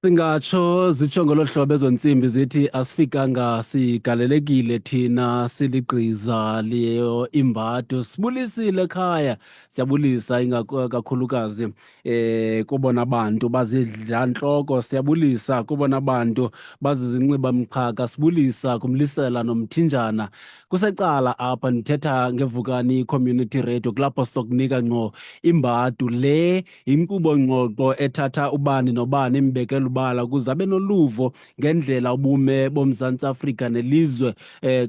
Singatsho zitsho ngolo hlobo ezontsimbi zithi asifikanga sigalelekile thina siligqiza leyo imbato sibulisile ekhaya siyabulisa kakhulukazi kubona bantu bazidlantloko siyabulisa kubona bantu bazizinxiba mqhaka sibulisa kumlisela nomthinjana kusecala apha ndithetha ngevukani community radio kulapho sokunika ngqo imbadu le yinkqubo ngqoqo ethatha ubani nobani imbekela ubala ukuze abe noluvo ngendlela ubume boMzantsi Afrika nelizwe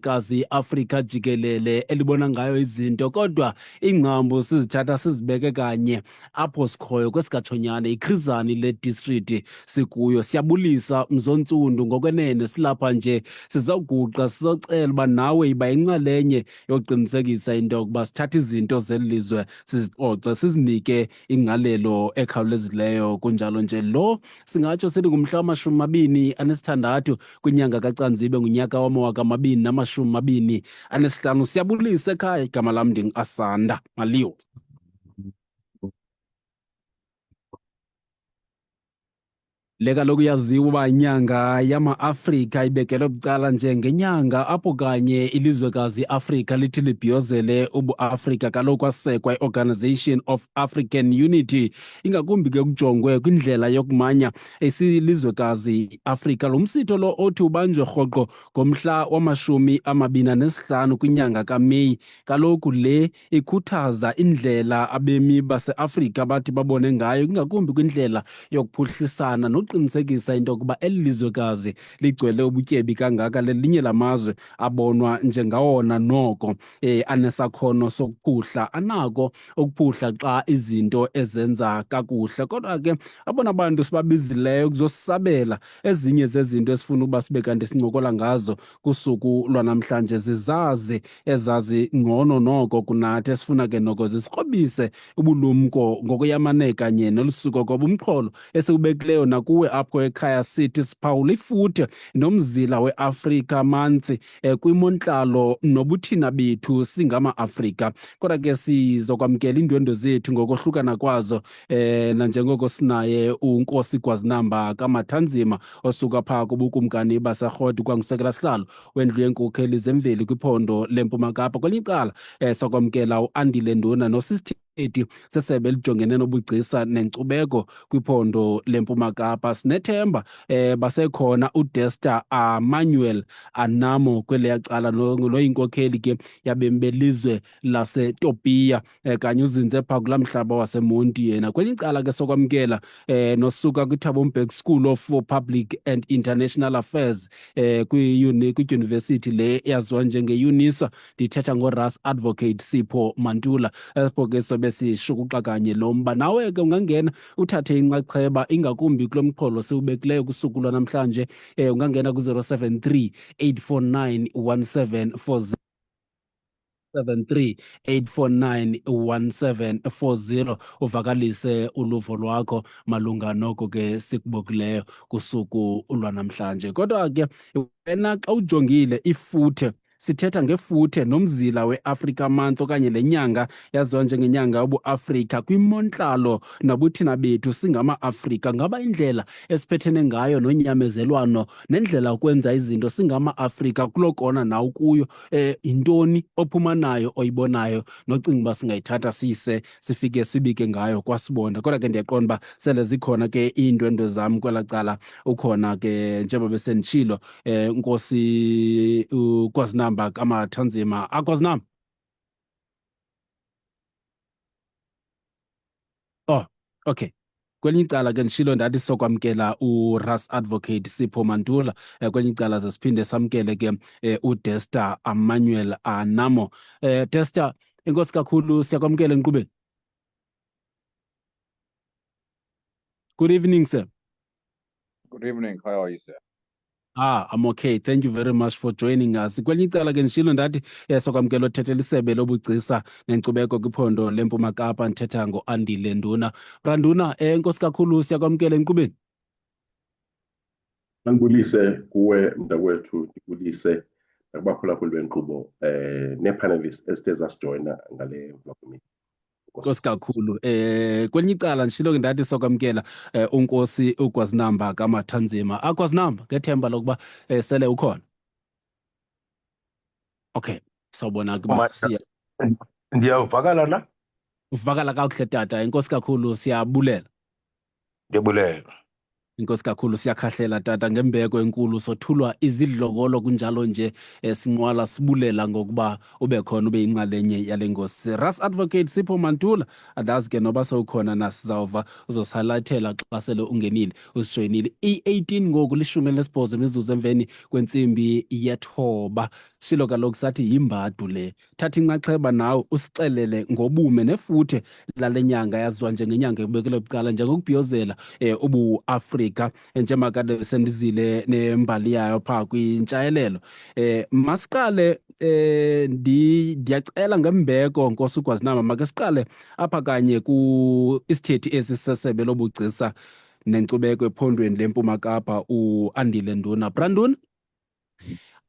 kazi Afrika jikelele elibona ngayo izinto kodwa iingcambu sizithatha sizibeke kanye apho sikhoyo kwesikatshonyane iKhrizani le district sikuyo siyabulisa mzontsundu ngokwenene silapha nje sizawuguqa sizocela uba nawe yiba yinxalenye yokuqinisekisa into yokuba sithatha izinto zeli lizwe sizixoxe sizinike ingqalelo ekhawulezileyo kunjalo nje lo singatsho sithi ngumhla wama-26 kwinyanga kaCanzibe ngunyaka wama-2025 siyabulisa ekhaya igama lam ndingu-Asanda Maliwo. Le kaloku yaziwa uba inyanga yama-Afrika ibekelwe bucala njengenyanga apho kanye ilizwekazi Afrika lithi libhiyozele ubuAfrika kaloku kwasekwa i-Organization of African Unity ingakumbi ke kujongwe kwindlela yokumanya isilizwekazi Afrika. Lo msitho lo othi ubanjwe rhoqo ngomhla wama-25 kwinyanga kaMeyi kaloku le ikhuthaza indlela abemi baseAfrika bathi babone ngayo ingakumbi kwindlela yokuphuhlisana nokuqinisekisa into yokuba eli lizwekazi ligcwele ubutyebi kangaka lelinye lamazwe abonwa njengawona noko anesakhono sokuphuhla anako ukuphuhla xa izinto ezenza kakuhle. Kodwa ke abona bantu sibabizileyo kuzosabela ezinye zezinto esifuna ukuba sibe kanti sincokola ngazo kusuku lwanamhlanje zizazi ezazi ngcono noko kunathi esifuna ke noko zisikrobise ubulumko ngokuyamane kanye nolisuko ngoba umxholo esiwubekileyo nakuwe apho ekhaya sithi siphawula ifuthe nomzila weAfrika Month kwimontlalo nobuthina bethu singama-Afrika. Kodwa ke sizokwamkela iindwendwe zethu ngokohlukana kwazo nanjengoko sinaye uNkosi Gwazinamba kaMathanzima osuka phaa kubukumkani baseRhode kwangusekela sihlalo wendlu yeenkokheli zemveli kwiphondo leMpuma Kapa. Kwelinye icala sakwamkela uAndile Nduna nosisthethi sesebe elijongene nobugcisa nenkcubeko kwiphondo leMpuma Kapa. Sinethemba basekhona uDester Manuel Anamo kweliya cala noyinkokheli ke yabemi belizwe laseTopia kanye uzinze phaa kulaa mhlaba waseMonti yena. Kwelinye icala ke sokwamkela nosuka kwiThabo Mbeki School of Public and International Affairs kwidyunivesithi le yaziwa njengeUNISA. Ndithetha ngoRas Advocate Sipho Mantula esipho ke sobe sishukuxa kanye lo mba. Nawe ke ungangena uthathe inxaxheba ingakumbi kulo mxholo siwubekileyo kusuku lwanamhlanje ungangena ku-073 849 1740 73 uvakalise uluvo lwakho malunga noko ke sikubokileyo kusuku lwanamhlanje. Kodwa ke wena xa ujongile ifuthe sithetha ngefuthe nomzila weAfrika Month okanye le nyanga yaziwa njengenyanga yobuAfrika kwimontlalo nabuthina bethu singama-Afrika. Ngaba indlela esiphethene ngayo nonyamezelwano nendlela ukwenza izinto singama-Afrika kulo kona nawo kuyo yintoni ophuma nayo oyibonayo nocinga uba singayithatha siyise sifike sibike ngayo kwasibonda. Kodwa ke ndiyaqonda uba sele zikhona ke iindwendwe zam kwelaa cala ukhona ke njengoba besenditshilo Nkosi Gwazinamba kaMathanzima. Gwazinamba. Oh, okay. Kwelinye icala ke ndishilo ndathi sokwamkela uRas Advocate Sipho Mantula. Kwelinye icala zesiphinde samkele ke uDester Manuel Anamo. Dester, enkosi kakhulu siyakwamkela enkqubeni. Good evening, sir. Good evening. How are you, sir? I'm okay. Thank you very much for joining us. Kwelinye icala ke ndishilo ndathi sokwamkela othethela isebe lobugcisa nenkcubeko kwiphondo leMpuma Kapa ndithetha ngoAndile Nduna. Branduna, enkosi kakhulu siyakwamkela enkqubeni. Ngibulise kuwe mntakwethu, ngibulise nakubaphulaphuli benkqubo nepanelists ezithe zasijoyina ngale vlog meeting. Nkosi kakhulu. Kwelinye icala ndishilo ke ndathi sokwamkela uNkosi uGwazinamba kaMathanzima. Gwazinamba, ngethemba lokuba sele ukhona. Okay, sawubona ke ba Ndiyavakala na? uvakala kakuhle tata. Inkosi kakhulu, siyabulela. Ndiyabulela. Inkosi kakhulu, siyakhahlela tata ngembeko enkulu, sothulwa izidlokolo kunjalo nje sinqwala sibulela ngokuba ube khona, ube yinxalenye yale ngosi. Ras Advocate Sipho Mantula, adazi ke noba sewukhona nasizawuva uzosihighlightela xa sele ungenile usijoyinile. I-18 ngoku 18 imizuzu emveni kwentsimbi yethoba. Shilo kaloku sathi yimbadu le. Thatha inxaxheba nawe usixelele ngobume nefuthe lale nyanga yaziwa njengenyanga ebekelwe bucala njengokubhiyozela ubu-Afrika njengoba sendizile nembali yayo phaa kwintshayelelo. Masiqale ndiyacela ngembeko Nkosi uGwazinamba, make siqale apha kanye ku-isithethi esi sesebe lobugcisa nenkcubeko ephondweni leMpuma Kapa uAndile Nduna. Brandon,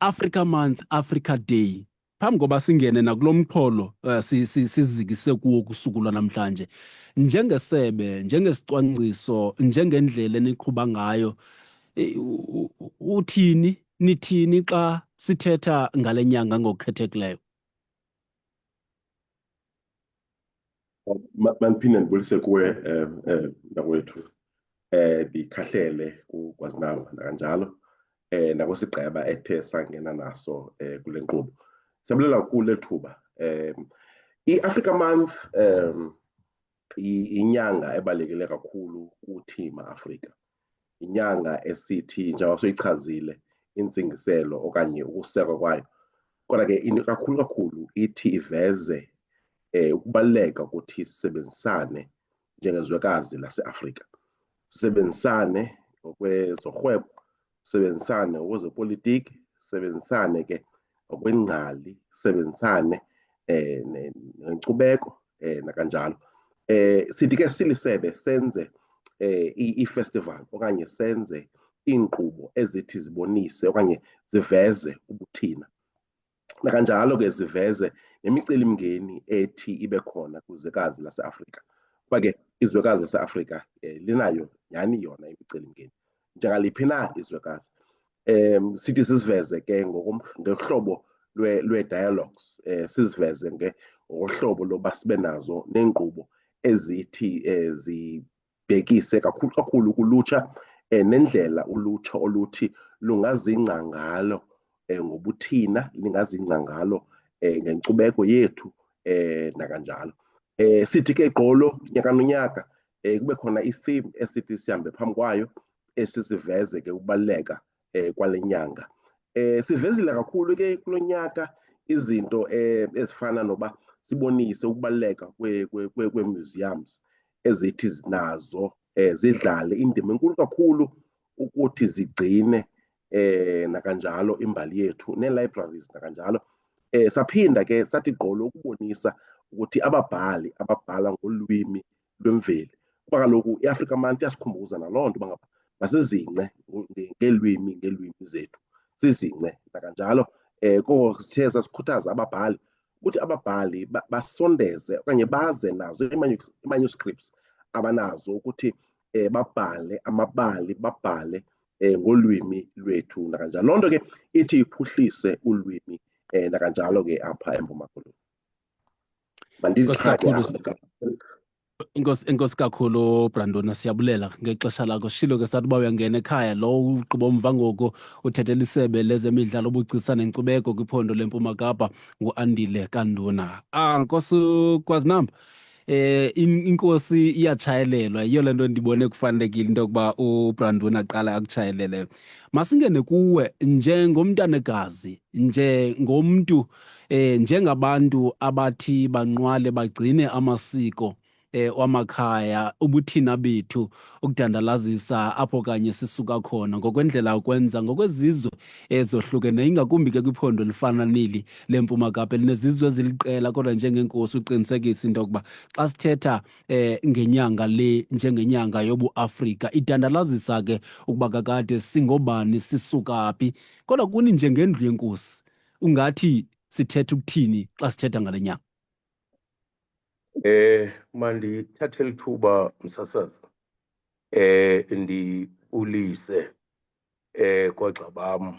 Africa Month, Africa Day. Phambi koba singene nakulo mxholo sizikise kuwo kusuku lwanamhlanje, njengesebe, njengesicwangciso, njengendlela eniqhuba ngayo, nithini xa sithetha ngale nyanga ngokukhethekileyo? Mandiphinde ndibulise kuwe mntakwethu, ndikhahlele kuGwazinamba nakanjalo nakwisigqeba ethe sangena naso kule nkqubo. Siyabulela kakhulu lethuba. I-Africa Month inyanga ebalulekile kakhulu kuthi ma-Afrika. Inyanga esithi njengoba soyichazile intsingiselo okanye ukusekwa kwayo, kodwa ke kakhulu ithi iveze ukubaluleka ukuthi sisebenzisane njengezwekazi lase-Afrika. Sisebenzisane ngokwezorhwebo, sisebenzisane ngokwezopolitiki, sisebenzisane ke ngokwengcali, sisebenzisane nenkcubeko nakanjalo. Sithi ke silisebe senze i-festival okanye senze iinkqubo ezithi zibonise okanye ziveze ubuthina. Nakanjalo ke ziveze nemicelimngeni ethi ibe khona kwizwekazi lase-Afrika. Kuba ke izwekazi lase-Afrika linayo nyhani yona imicelimngeni njengaliphi na izwekazi. Sithi siziveze ke ngohlobo lwe-dialogues, siziveze ngohlobo loba sibe nazo neenkqubo ezithi zibhekise kakhulu kulutsha nendlela ulutsha oluthi lungazingca ngalo ngobuthina, lingazingca ngalo ngenkcubeko yethu nakanjalo. Sithi ke gqolo nyaka nonyaka kube khona i-theme esithi sihambe phambi kwayo esisiveze ke ukubaluleka kwale nyanga. Sivezile kakhulu ke kulo nyaka izinto ezifana noba sibonise ukubaluleka kwe-museums ezithi nazo zidlale indima enkulu kakhulu ukuthi zigcine nakanjalo imbali yethu, nee-libraries nakanjalo. Saphinda ke sathi gqolo ukubonisa ukuthi ababhali ababhala ngolwimi lwemveli, kuba kaloku i-Africa Month iyasikhumbuza naloo nto uba ngaba masizingce ngeelwimi zethu, sizingce nakanjalo. Koko sithe sasikhuthaza ababhali ukuthi ababhali basondeze okanye baze nazo ii-manuscripts abanazo ukuthi babhale amabali, babhale ngolwimi lwethu nakanjalo. Loo nto ke ithi iphuhlise ulwimi nakanjalo ke apha eMpuma Koloni. Inkosi kakhulu Brandon, siyabulela ngexesha lakho. Shilo ke sathi uba uyangena ekhaya, lo ugqibomva ngoku uthethela isebe lezemidlalo, ubugcisa nenkcubeko kwiphondo leMpuma Kapa nguAndile Kanduna. Nkosi uGwazinamba, inkosi iyatshayelelwa, yiyo le nto ndibone kufanelekile into yokuba uBrandon aqala akutshayelele. Masingene kuwe njengomntanekazi, njengomntu njengabantu abathi banqwale bagcine amasiko wamakhaya, ubuthina bethu, ukudandalazisa apho kanye sisuka khona ngokwendlela ukwenza ngokwezizwe ezohlukeneyo, ingakumbi ke kwiphondo lifana neli leMpuma Kapa elinezizwe eziliqela, kodwa njengenkosi uqinisekisa into yokuba xa sithetha ngenyanga le njengenyanga yobu-Afrika idandalazisa ke ukuba kakade singobani, sisuka phi, kodwa kuni njengendlu yenkosi ungathi sithetha ukuthini xa sithetha ngale nyanga? Mandithathe lithuba msasazi ndibulise kwagxa bam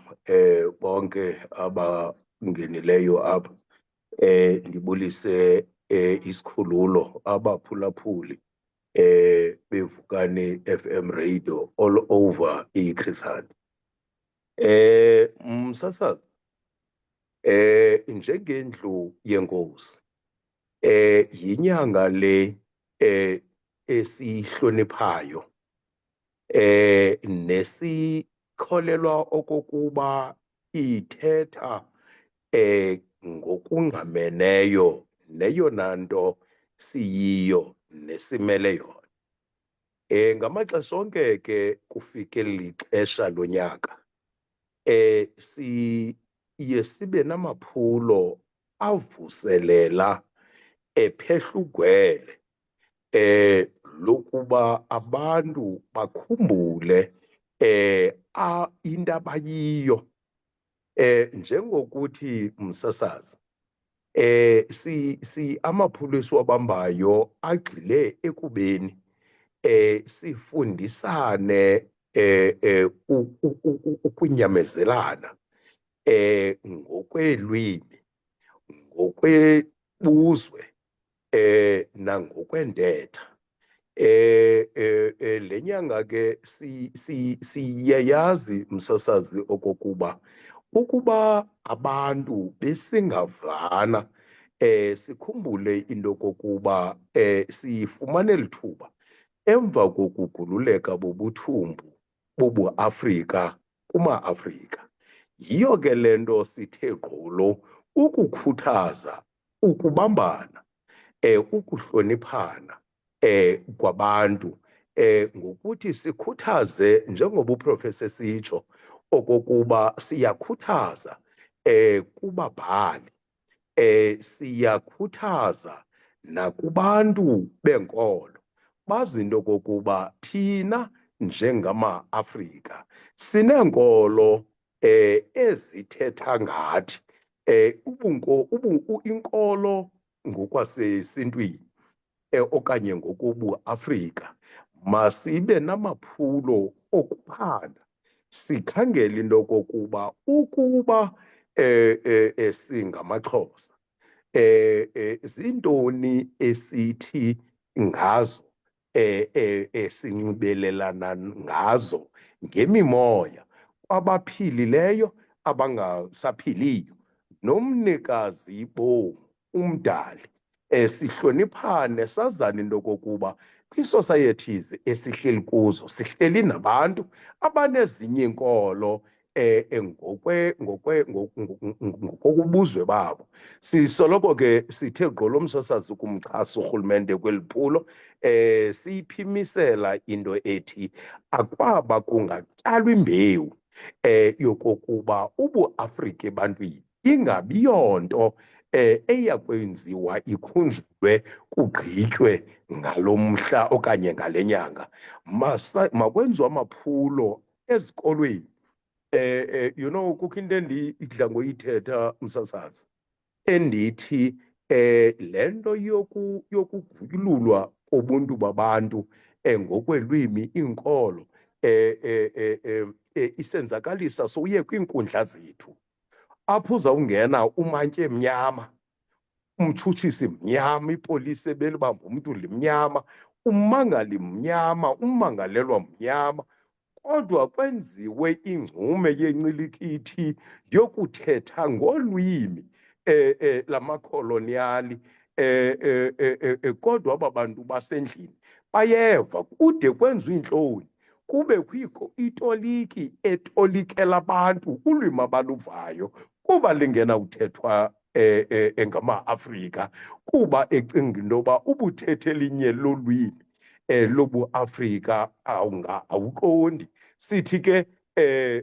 bonke abangenileyo apha, ndibulise isikhululo abaphulaphuli bevukani FM radio all over iChris Hani. Msasazi, njengendlu yenkosi, yinyanga le esihloniphayo nesikholelwa okokuba ithetha ngokungqameneyo neyona nto siyiyo nesimele yona. Ngamaxesha onke ke kufike lixesha lonyaka siye sibe namaphulo avuselela ephehla ugwele lokuba abantu bakhumbule into abayiyo, njengokuthi msasazi amaphulo esiwabambayo agxile ekubeni sifundisane ukunyamezelana ngokweelwimi, ngokwebuzwe nangokwentetha. Le nyanga ke siyayazi msasazi okokuba ukuba abantu besingavana, sikhumbule into kokuba sifumane lithuba emva kokugululeka bobuthumbu bobuAfrika kuma-Afrika. Yiyo ke le nto sithe gqolo ukukhuthaza ukubambana, ukuhloniphana kwabantu, ngokuthi sikhuthaze, njengoba uprofesa esitsho okokuba siyakhuthaza kubabhali, siyakhuthaza nakubantu benkolo, bazi into kokuba thina njengama-Afrika sineenkolo ezithetha ngathi. Inkolo ngokwasesintwini okanye ngokobuAfrika masibe namaphulo okuphanda, sikhangele into kokuba ukuba singamaXhosa, zintoni esithi ngazo, esinxibelelana ngazo ngemimoya, kwabaphilileyo, abangasaphiliyo, nomnikazi bomu, umdali. Sihloniphane, sazane into kokuba kwii-societies esihleli kuzo sihleli nabantu abanezinye iinkolo ngokobuzwe babo. Sisoloko ke sithe gqolo msasazi ukumxhasa urhulumente kweli phulo, siyiphimisela into ethi akwaba kungatyalwa imbewu yokokuba ubuAfrika ebantwini ingabi yonto eyakwenziwa ikhunjulwe kugqitywe ngalo mhla okanye ngale nyanga. Makwenziwe amaphulo ezikolweni. Kukho into endidla ngoyithetha msasazi endithi le nto yokugutyululwa kobuntu babantu ngokweelwimi, iinkolo, isenzakalisa sowuye kwiinkundla zethu apho uzawungena umantye mnyama, umtshutshisi mnyama, ipolisi ebelibamba umntu limnyama, ummangali mnyama, ummangalelwa mnyama, kodwa kwenziwe ingxume yencilikithi yokuthetha ngolwimi lamakholoniyali, kodwa aba bantu basendlini bayeva, kude kwenziwe iintloni, kube kwikho itoliki etolikela abantu ulwimi abaluvayo kuba lingenawuthethwa ngama-Afrika, kuba ecinga into yoba ubuthethe elinye lolwimi lobuAfrika awuqondi. Sithi ke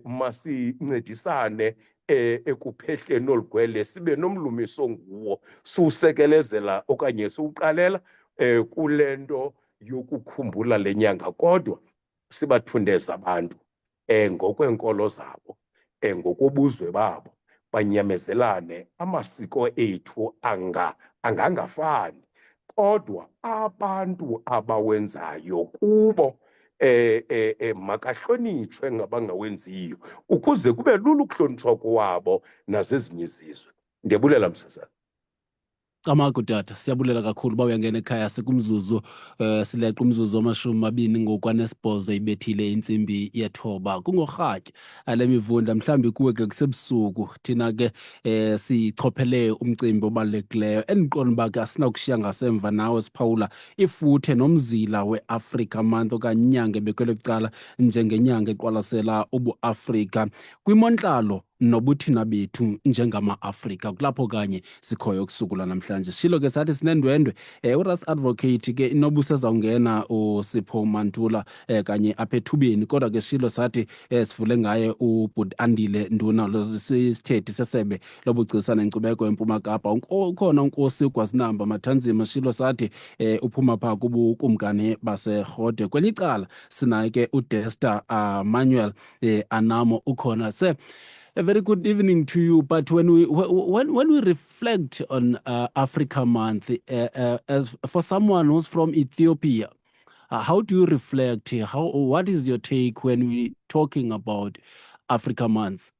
masincedisane ekuphehleni olu gwele, sibe nomlumiso nguwo, siwusekelezela okanye siwuqalela kule nto yokukhumbula le nyanga, kodwa sibathundeza abantu ngokweenkolo zabo, ngokobuzwe babo, banyamezelane. Amasiko ethu angangafani. kodwa abantu abawenzayo kubo makahlonitshwe ngabangawenziyo ukuze kube lula ukuhlonitshwa kwabo nazezinye izizwe. Ndiyabulela msasazi. Camagu tata, siyabulela kakhulu uba uyangena ekhaya sikumzuzu sileqa umzuzu wama-20 ngokwanesibhozo ibethile intsimbi yethoba kungorhatya ale mivundla mhlawumbi kuwe ke kusebusuku thina ke sichophele umcimbi obalulekileyo endiqonda uba ke asinakushiya ngasemva nawe siphawula ifuthe nomzila we-Africa Month okanye inyanga ebekelwe bucala njengenyanga eqwalasela ubuAfrika kwimontlalo nobuthina bethu njengama-Afrika kulapho kanye sikhoyo ukusukula namhlanje. Shilo ke sathi sinendwendwe uRas Advocate ke inoba usezawungena uSipho Mantula kanye apha ethubeni kodwa ke Shilo sathi sivule ngaye uBut Andile Nduna sisithethi sesebe lobugcisa nenkcubeko eMpuma Kapa. Ukhona uNkosi uGwazinamba Mathanzima. Shilo sathi uphuma phaa kubukumkani baseRhode. Kwelinye icala sinaye ke uDester Manuel Anamo ukhona. A very good evening to you. But when we reflect on Africa Month, as for someone who's from Ethiopia, how do you reflect? What is your take when we talking about Africa Month?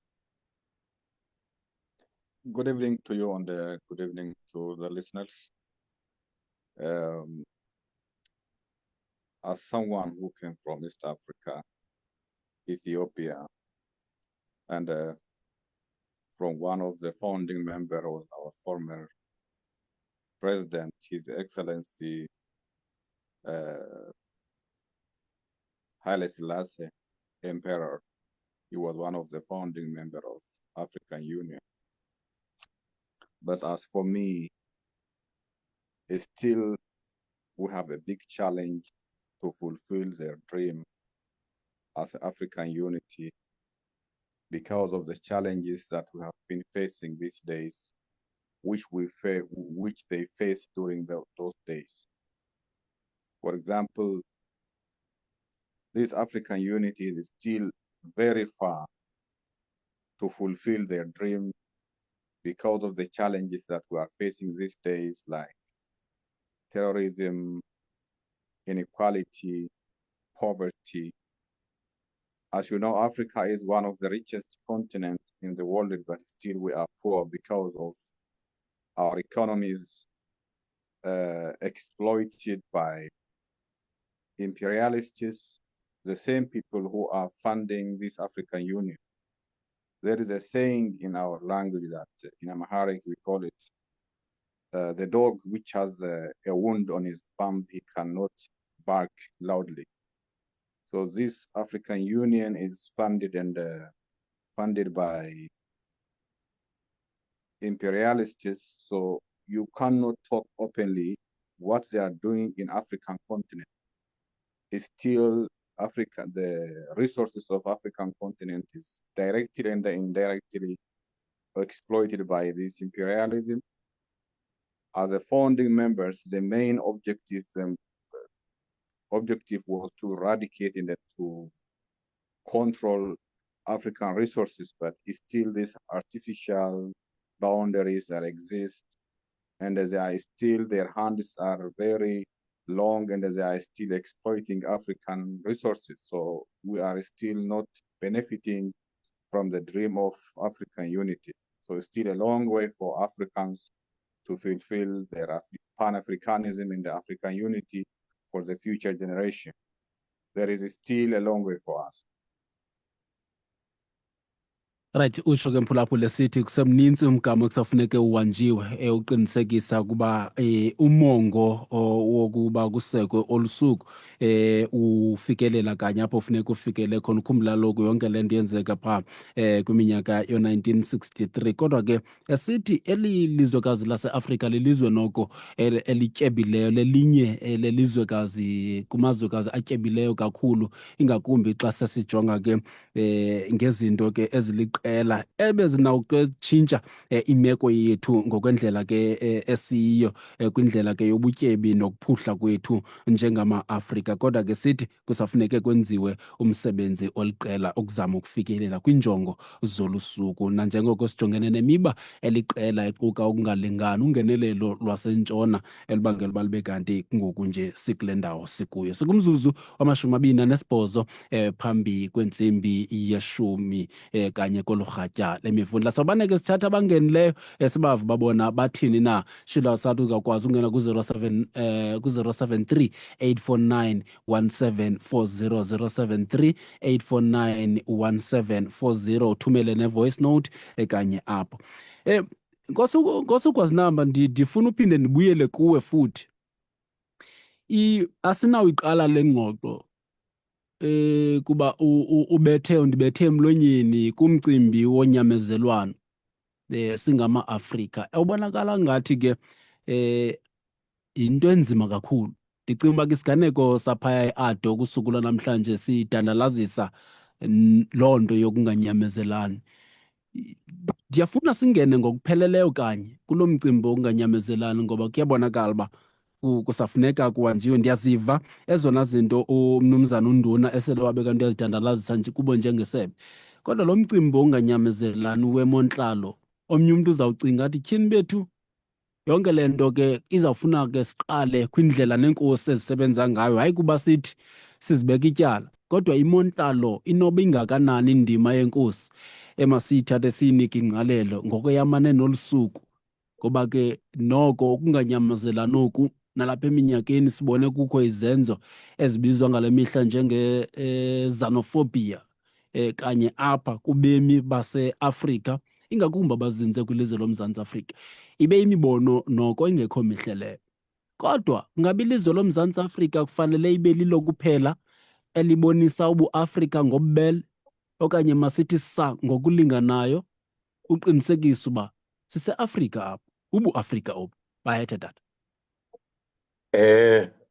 Good evening to you and good evening to the listeners. As someone who came from East Africa, Ethiopia, and from one of the founding members of our former president, His Excellency Haile Selassie, Emperor. He was one of the founding members of African Union. But as for me, still we have a big challenge to fulfill their dream as African unity because of the challenges that we have been facing these days, which they faced during those days. For example, this African unity is still very far to fulfill their dream because of the challenges that we are facing these days, like terrorism, inequality, poverty. As you know, Africa is one of the richest continents in the world, but still we are poor because of our economies exploited by imperialists, the same people who are funding this African Union. There is a saying in our language that in Amharic we call it, the dog which has a wound on his bum, he cannot bark loudly. So this African Union is funded by imperialists, so you cannot talk openly what they are doing in African continent. It's still Africa, the resources of African continent is directly and indirectly exploited by this imperialism. As a founding members, the main objective was to eradicate and to control African resources, but still these artificial boundaries that exist, and their hands are very long, and they are still exploiting African resources. So we are still not benefiting from the dream of African unity. So it's still a long way for Africans to fulfill their Pan-Africanism and the African unity for the future generation. There is still a long way for us. Right, utsho ke mphulaphula sithi kusemninzi umgama okusafuneke uhanjiwe uqinisekisa ukuba umongo wokuba kusekwe olusuku ufikelela kanye apho funeka ufikele khona. Ukhumbula lokhu yonke le nto yenzeka phaa kwiminyaka yo-1963. Kodwa ke sithi eli lizwekazi laseAfrika lilizwe noko elityebileyo, lelinye lelizwekazi kumazwekazi atyebileyo kakhulu, ingakumbi xa sesijonga ke ngezinto ke eziliqela ziliqela ebezinawukutshintsha imeko yethu ngokwendlela ke esiyiyo kwindlela ke yobutyebi nokuphuhla kwethu njengama-Afrika. Kodwa ke sithi kusafuneke kwenziwe umsebenzi oliqela ukuzama ukufikelela kwinjongo zolu suku, nanjengoko sijongene nemiba eliqela equka ukungalingani, ungenelelo lwasentshona elibangela uba libe kanti kungoku nje sikule ndawo sikuyo. Sikumzuzu wama-28 phambi kwentsimbi yeshumi kanye kolu rhatya lemivundla. Sawubane ke sithatha abangenileyo sibava babona bathini na. Shila sathi ukakwazi ungena ku-073 849 1740 073 849 1740 uthumele ne-voice note kanye apho. Nkosukwazi namba ndifuna uphinde ndibuyele kuwe futhi. Asinawuyiqala le ngxoxo kuba undibethe emlonyeni kumcimbi wonyamezelwano singama-Afrika. Ubonakala ngathi ke yinto enzima kakhulu. Ndicinga uba isiganeko saphaya eAdo kusuku lwanamhlanje sidandalazisa loo nto yokunganyamezelani. Ndiyafuna singene ngokupheleleyo kanye kulo mcimbi wokunganyamezelani, ngoba kuyabonakala uba kusafuneka kuhanjiwe. Ndiyaziva ezona zinto umnumzana uNduna esele wabe kanti uyazidandalazisa nje kubo njengesebe, kodwa lo mcimbi wokunganyamezelani wemontlalo, omnye umntu uzawucinga athi tyhini bethu, yonke le nto ke izawufuna ke siqale kwindlela neenkosi ezisebenza ngayo, hayi kuba sithi sizibeka ityala, kodwa imontlalo inoba ingakanani indima yenkosi emasiyithathe siyinike ingqalelo ngokweyamane nolu suku. Ngoba ke noko ukunganyamezelani oku nalapha eminyakeni sibone kukho izenzo ezibizwa ngale mihla njenge-xenophobia kanye apha kubemi baseAfrika, ingakumbi abazinze kwilizwe loMzantsi Afrika. Ibe imibono noko ingekho mihle leyo. Kodwa ngabe ilizwe loMzantsi Afrika kufanele ibe lilo kuphela elibonisa ubuAfrika ngobubele, okanye masithi sa ngokulinganayo uqinisekisa uba siseAfrika apho, ubuAfrika obu bayethe tata?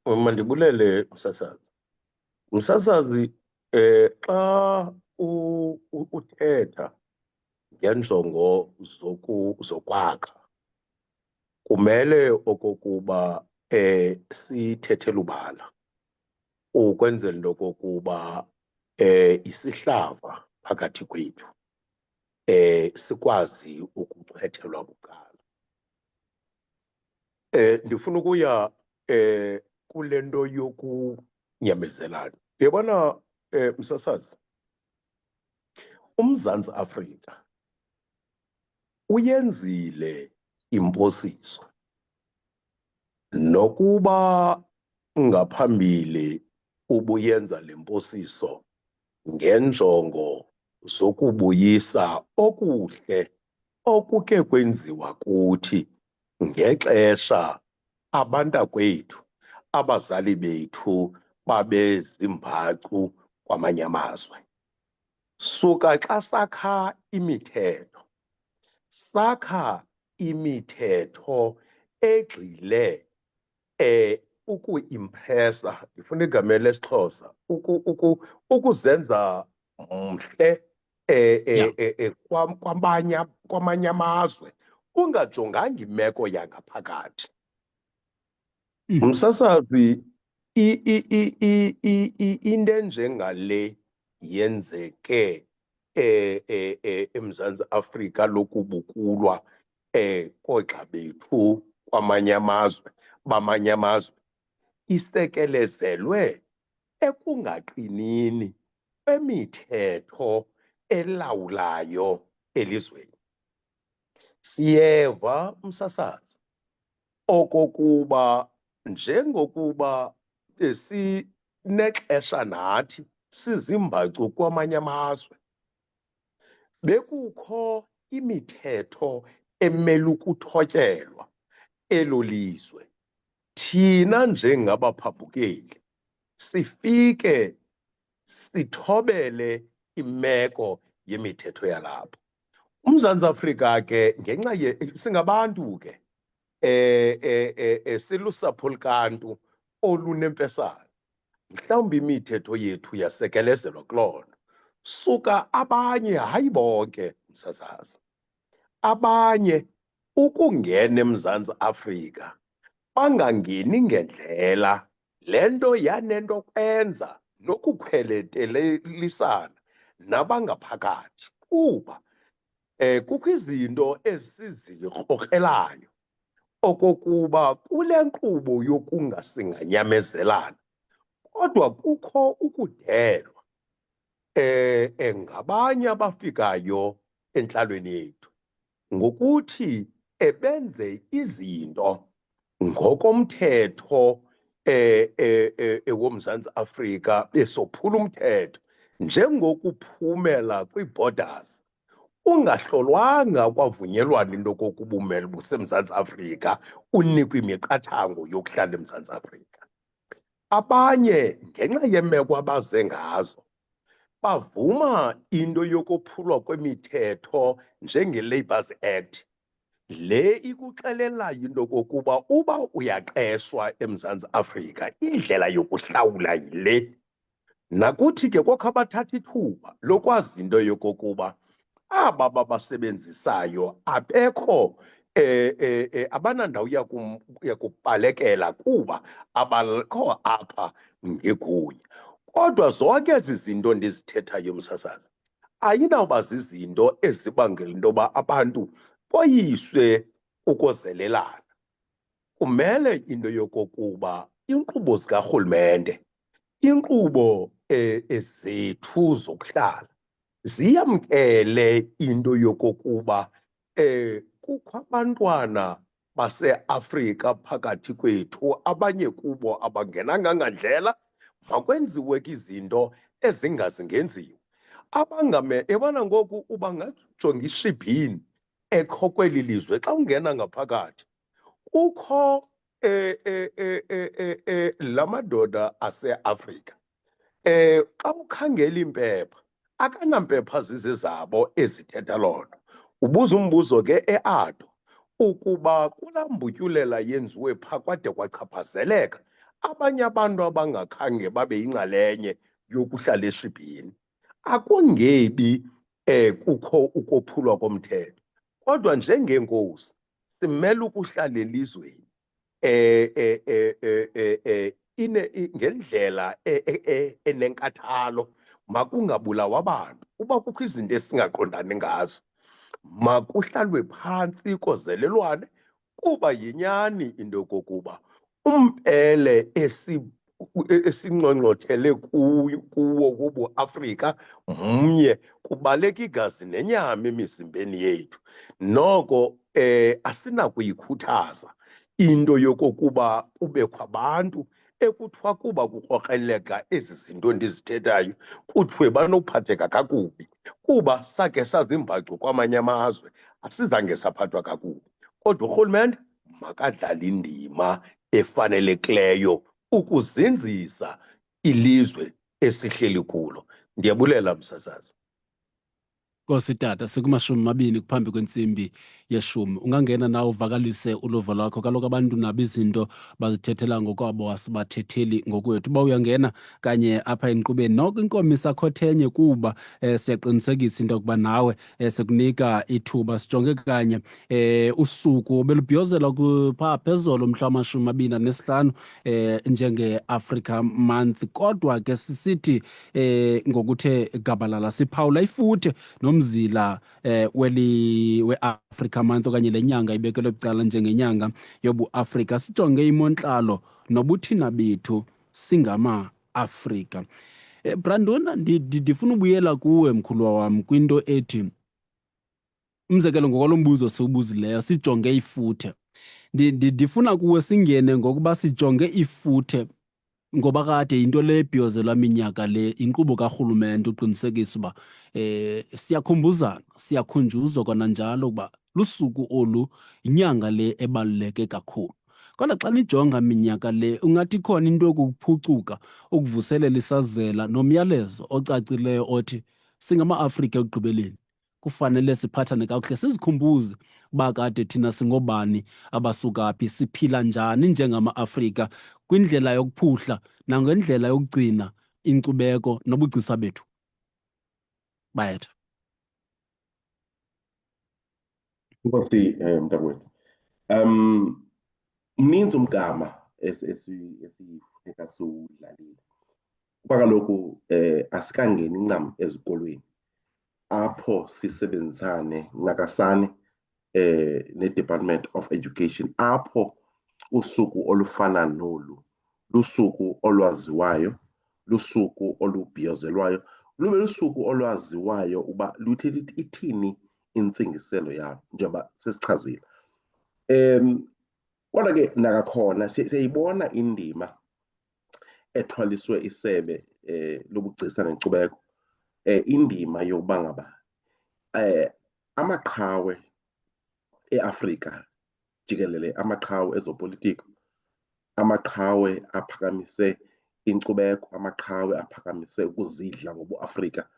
Mandibulele msasazi. Msasazi, xa uthetha ngenjongo zokwakha, kumele okokuba sithethe lubala ukwenzela into okokuba isihlava phakathi kwethu sikwazi ukuchethelwa bucala. Ndifuna ukuya kule nto yokunyamezelana. Uyabona msasazi, uMzantsi Afrika uyenzile imposiso, nokuba ngaphambili ubuyenza le mposiso ngenjongo zokubuyisa okuhle okuke kwenziwa kuthi ngexesha abantakwethu, abazali bethu babezimbacu kwamanye amazwe. Suka xa sakha imithetho egxile ukuimpresa, ndifuna igama lesiXhosa, ukuzenza mhle kwamanye amazwe, ungajonganga imeko yangaphakathi. Msasazi, into enjengale yenzeke eMzantsi Afrika lokubukulwa koogxa bethu bamanye amazwe, isekelezelwe ekungaqinini kwemithetho elawulayo elizweni. Siyeva msasazi okokuba njengokuba besinexesha nathi sizimbacu kwamanye amazwe, bekukho imithetho emele ukuthotyelwa elo lizwe, thina njengabaphambukeli sifike sithobele imeko yemithetho yalapho. uMzantsi Afrika ke ngenxa singabantu ke silusapho lukantu olunempesana. Mhlawumbi imithetho yethu yasekelezelwa kuloo nto. Suka abanye, hayi bonke msasazi. Abanye ukungena eMzantsi Afrika bangangeni ngendlela le nto yanento kwenza nokukhweletelisana nabangaphakathi kuba kukho izinto esizikrokrelayo okokuba kule nkqubo yokungasinganyamezelana kodwa kukho ukudelwa ngabanye abafikayo entlalweni yethu ngokuthi benze izinto ngokomthetho woMzantsi Afrika besophula umthetho njengokuphumela kwii-borders ungahlolwanga kwavunyelwana into kokuba umele buseMzantsi Afrika unikwe imiqathango yokuhlala eMzantsi Afrika. Abanye ngenxa yeemeko abaze ngazo bavuma into yokophulwa kwemithetho njenge-Labours Act le ikuxelelayo into kokuba uba uyaqeshwa eMzantsi Afrika indlela yokuhlawula yile. Nakuthi ke kokho abathatha ithuba lokwazi into yokokuba aba babasebenzisayo abekho abanandawo yakubhalekela kuba abakho apha ngegunya. Kodwa zonke ezi zinto ndizithethayo msasazi ayinawuba zizinto ezibangela into yoba abantu boyiswe ukozelelana. Kumele into yokokuba iinkqubo zikarhulumente, iinkqubo zethu zokuhlala ziyamkele into yokokuba kukho abantwana baseAfrika phakathi kwethu abanye kubo abangenanga ngandlela makwenziwe ke izinto ezingazingenziwa. Ebona ngoku uba ngajonga ishibhini ekho kweli lizwe xa ungena ngaphakathi kukho la madoda aseAfrika xa ukhangela iimpepha akanampepha zizezabo ezithetha loo nto. Ubuza umbuzo ke eAdo ukuba kulaa mbutyulela yenziwe phaa kwade kwachaphazeleka abanye abantu abangakhange babe yinxalenye yokuhlala eshibhini. Akungebi kukho ukophulwa komthetho kodwa njengeenkosi simele ukuhlala elizweni ngendlela enenkathalo, makungabulawa abantu. Uba kukho izinto esingaqondani ngazo makuhlalwe phantsi kozelelwane kuba yinyani into yokokuba umpele esingqongqothele kuwo wobuAfrika mnye, kubaleka igazi nenyama emizimbeni yethu. Noko asinakuyikhuthaza into yokokuba kubekho abantu ekuthiwa kuba kukrokreleka ezi zinto ndizithethayo kuthiwe banokuphatheka kakubi kuba sakhe sazimbacu kwamanye amazwe asizange saphathwa kakubi. Kodwa urhulumente makadlale indima efanelekileyo ukuzinzisa ilizwe esihleli kulo. Ndiyabulela msasazi. Nkosi tata, sikumashumi kuphambi kwentsimbi yeshumi. Ungangena nawe uvakalise uluvo lwakho. Kaloku abantu nabo izinto bazithethela ngokwabo, asibathetheli ngokwethu. Uba uyangena kanye apha enkqubeni noko inkomo isakhothenye kuba siyaqinisekisa into yokuba nawe sikunika ithuba sijonge kanye usuku belubhiyozelwa phaa phezolo mhla wama-25 njenge-Africa Month. Kodwa ke sisithi ngokuthe gabalala siphawula ifuthe nomzila we-Africa Month okanye le nyanga ibekelwe bucala njengenyanga yobuAfrika. Sijonge imontlalo nobuthina bethu singama-Afrika. Brandon, ndifuna ubuyela kuwe mkhulwa wam kwinto ethi, umzekelo ngokwalo mbuzo siwubuzileyo, sijonge ifuthe. Ndifuna kuwe singene ngokuba sijonge ifuthe ngoba kade into le ebhiyozelwa minyaka le inkqubo karhulumente uqinisekisa uba siyakhumbuzana, siyakhunjuzwa kananjalo ukuba lusuku olu yinyanga le ebaluleke kakhulu. Kodwa xa nijonga minyaka le ungathi ikhona into yokuphucuka, ukuvuselela isazela nomyalezo ocacileyo othi singama-Afrika ekugqibeleni kufanele siphathane kakuhle, sizikhumbuze uba kade thina singobani, abasuka phi, siphila njani njengama-Afrika kwindlela yokuphuhla nangendlela yokugcina inkcubeko nobugcisa bethu. Bayetha. Inkosi mntakwethu. Mninzi umgama esifuneka siwudlalile. Kuba kaloku asikangeni ncam ezikolweni apho sisebenzisane ncakasane ne-Department of Education, apho usuku olufana nolu lusuku olwaziwayo, lusuku olubhiyozelwayo, lube lusuku olwaziwayo uba ithini intsingiselo yalo njengoba sesichazile. Kodwa ke nakakhona siyayibona indima ethwaliswe isebe lobugcisa nenkcubeko, indima yokuba ngaba amaqhawe eAfrika jikelele, amaqhawe ezopolitiko, amaqhawe aphakamise inkcubeko, amaqhawe aphakamise ukuzidla ngobuAfrika,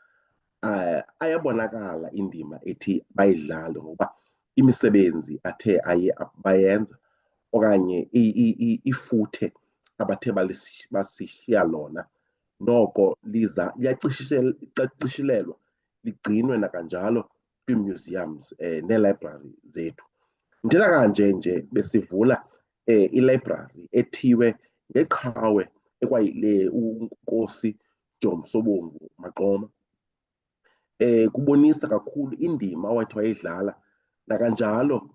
ayabonakala indima ethi bayidlale ngoba imisebenzi athe bayenza okanye ifuthe abathe basishiya lona noko liyacishilelwa ligcinwe nakanjalo kwii-museums nee-library zethu. Ndithetha kanje nje besivula ilibrary ethiwe ngeqhawe ekwayile uNkosi John Sobongu Maqoma. Kubonisa kakhulu indima awathi wayidlala nakanjalo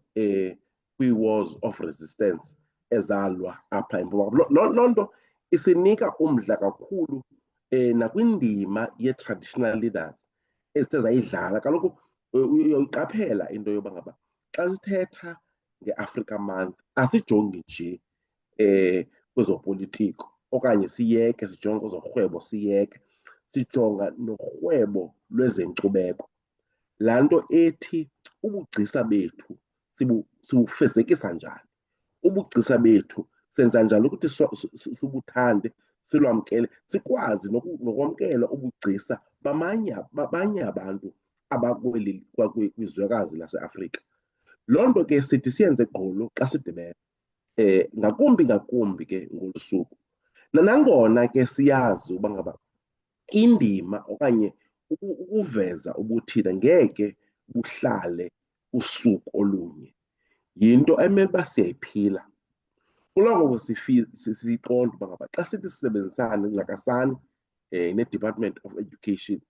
kwi-wars of resistance ezalwa apha eMpuma. Loo nto isinika umdla kakhulu nakwindima ye-traditional leaders ezithe zayidlala. Kaloku uyoyiqaphela into yoba ngaba xa sithetha nge-Africa Month asijongi nje kwezopolitiko okanye siyeke sijonge kwezorhwebo siyeke, sijonga norhwebo lwezenkcubeko. Laa nto ethi ubugcisa bethu sibufezekisa njani, ubugcisa bethu senza njani ukuthi sibuthande, silwamkele, sikwazi nokwamkela ubugcisa babanye abantu kwizwekazi laseAfrika. Loo nto ke sithi siyenze gqolo xa sidibene, ngakumbi ke ngolu suku. Nangona ke siyazi uba ngaba indima okanye ukuveza ubuthina ngeke buhlale usuku olunye, yinto emele uba siyayiphila. Kuloko siyiqonda uba ngaba xa sithi sisebenzisane ncakasane ne-Department of Education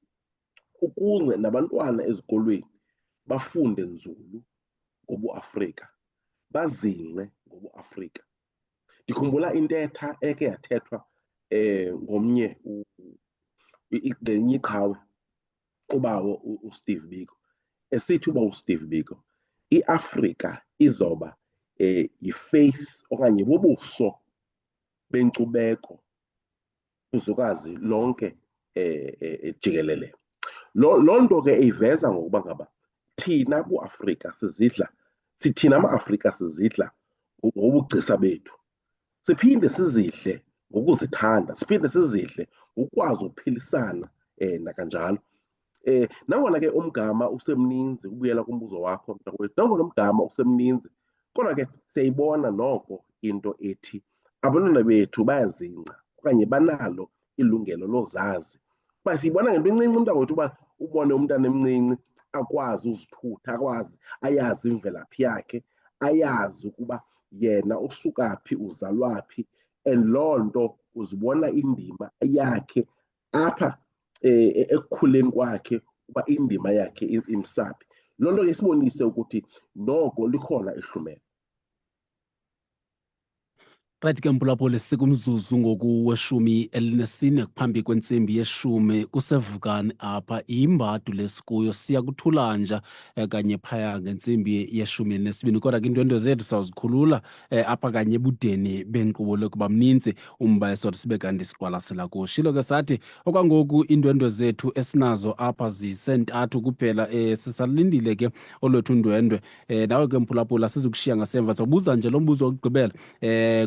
ukuze nabantwana ezikolweni bafunde nzulu ngobuAfrika, bazingce ngobuAfrika. Ndikhumbula intetha eke yathethwa ngomnye ngelinye iqhawe, ubawo uSteve Biko, esithi uba uSteve Biko, iAfrika izoba yi-face okanye bubuso benkcubeko kuzwekazi lonke jikelele. Loo nto ke iveza ngokuba ngaba thina buAfrika thina amaAfrika sizidla ngobugcisa bethu, siphinde sizidle ngokuzithanda, siphinde sizidle ngokukwazi ukuphilisana nakanjalo. Nangona ke umgama usemninzi, ubuyela kumbuzo wakho mntakwethu, nangona umgama usemninzi, kodwa ke siyayibona noko into ethi abantwana bethu bayazingca okanye banalo ilungelo lozazi. Uba siyibona ngento encinci mntakwethu uba ubone umntana emncinci akwazi uzithutha, ayazi imvelaphi yakhe, ayazi ukuba yena usuka phi, uzalwa phi, and loo nto uzibona indima yakhe apha ekukhuleni kwakhe uba indima yakhe imsaphi. Loo nto ke sibonise ukuthi noko likhona ihlumelo. Right ke Mpulapuli, sikumzuzu ngoku we-14 phambi kwentsimbi ye-10 kusevukani apha imbadu lesikuyo siya kuthulanja kanye phaya ngentsimbi ye-12. Kodwa ke iindwendwe zethu sawuzikhulula apha kanye ebudeni benkqubo lokuba mninzi umba esothi sibe kanti siqwalasela kuwo. Shilo ke sathi okwangoku iindwendwe zethu esinazo apha zisentathu kuphela. Sisalindile ke olwethu undwendwe. Nawe ke Mpulapuli asizukushiya ngasemva, sobuza nje lo mbuzo wokugqibela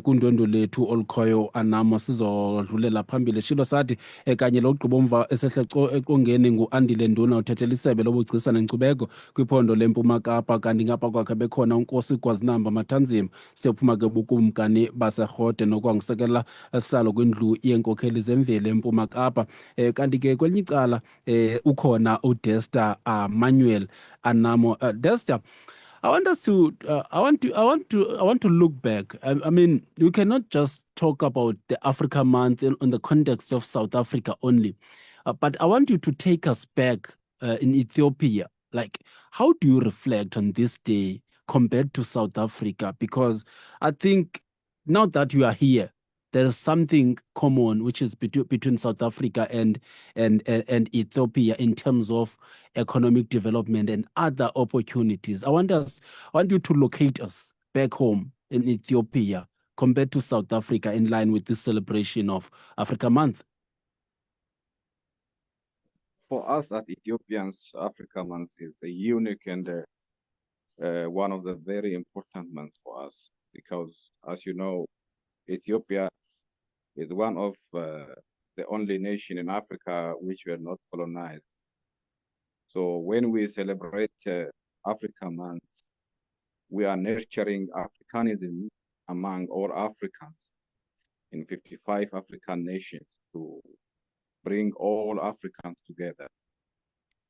kundwendwe lethu olukhoyo anamo sizodlulela phambili. Shilo sathi kanye lokugqibomva esehla eqongeni ngu-Andile Nduna uthethela isebe lobugcisa nenkcubeko kwiphondo leMpuma Kapa, kanti ngapha kwakhe bekhona uNkosi Gwazinamba Mathanzima siyophuma ke bukumkani baseRhode nokwangusekela esihlalo kwindlu yeenkokheli zemveli eMpuma Kapa. Kanti ke kwelinye icala ukhona uDester Manuel Anamo. Dester, I want us to, I want to look back. I mean, we cannot just talk about the Africa Month in the context of South Africa only, but I want you to take us back in Ethiopia. Like, how do you reflect on this day compared to South Africa? Because I think now that you are here, there is something common which is between South Africa and Ethiopia in terms of economic development and other opportunities. I want you to locate us back home in Ethiopia compared to South Africa in line with this celebration of Africa Month. For us as Ethiopians, Africa Month is a unique and one of the very important months for us because, as you know, Ethiopia is one of the only nation in Africa which were not colonized. So when we celebrate Africa Month, we are nurturing Africanism among all Africans in 55 African nations to bring all Africans together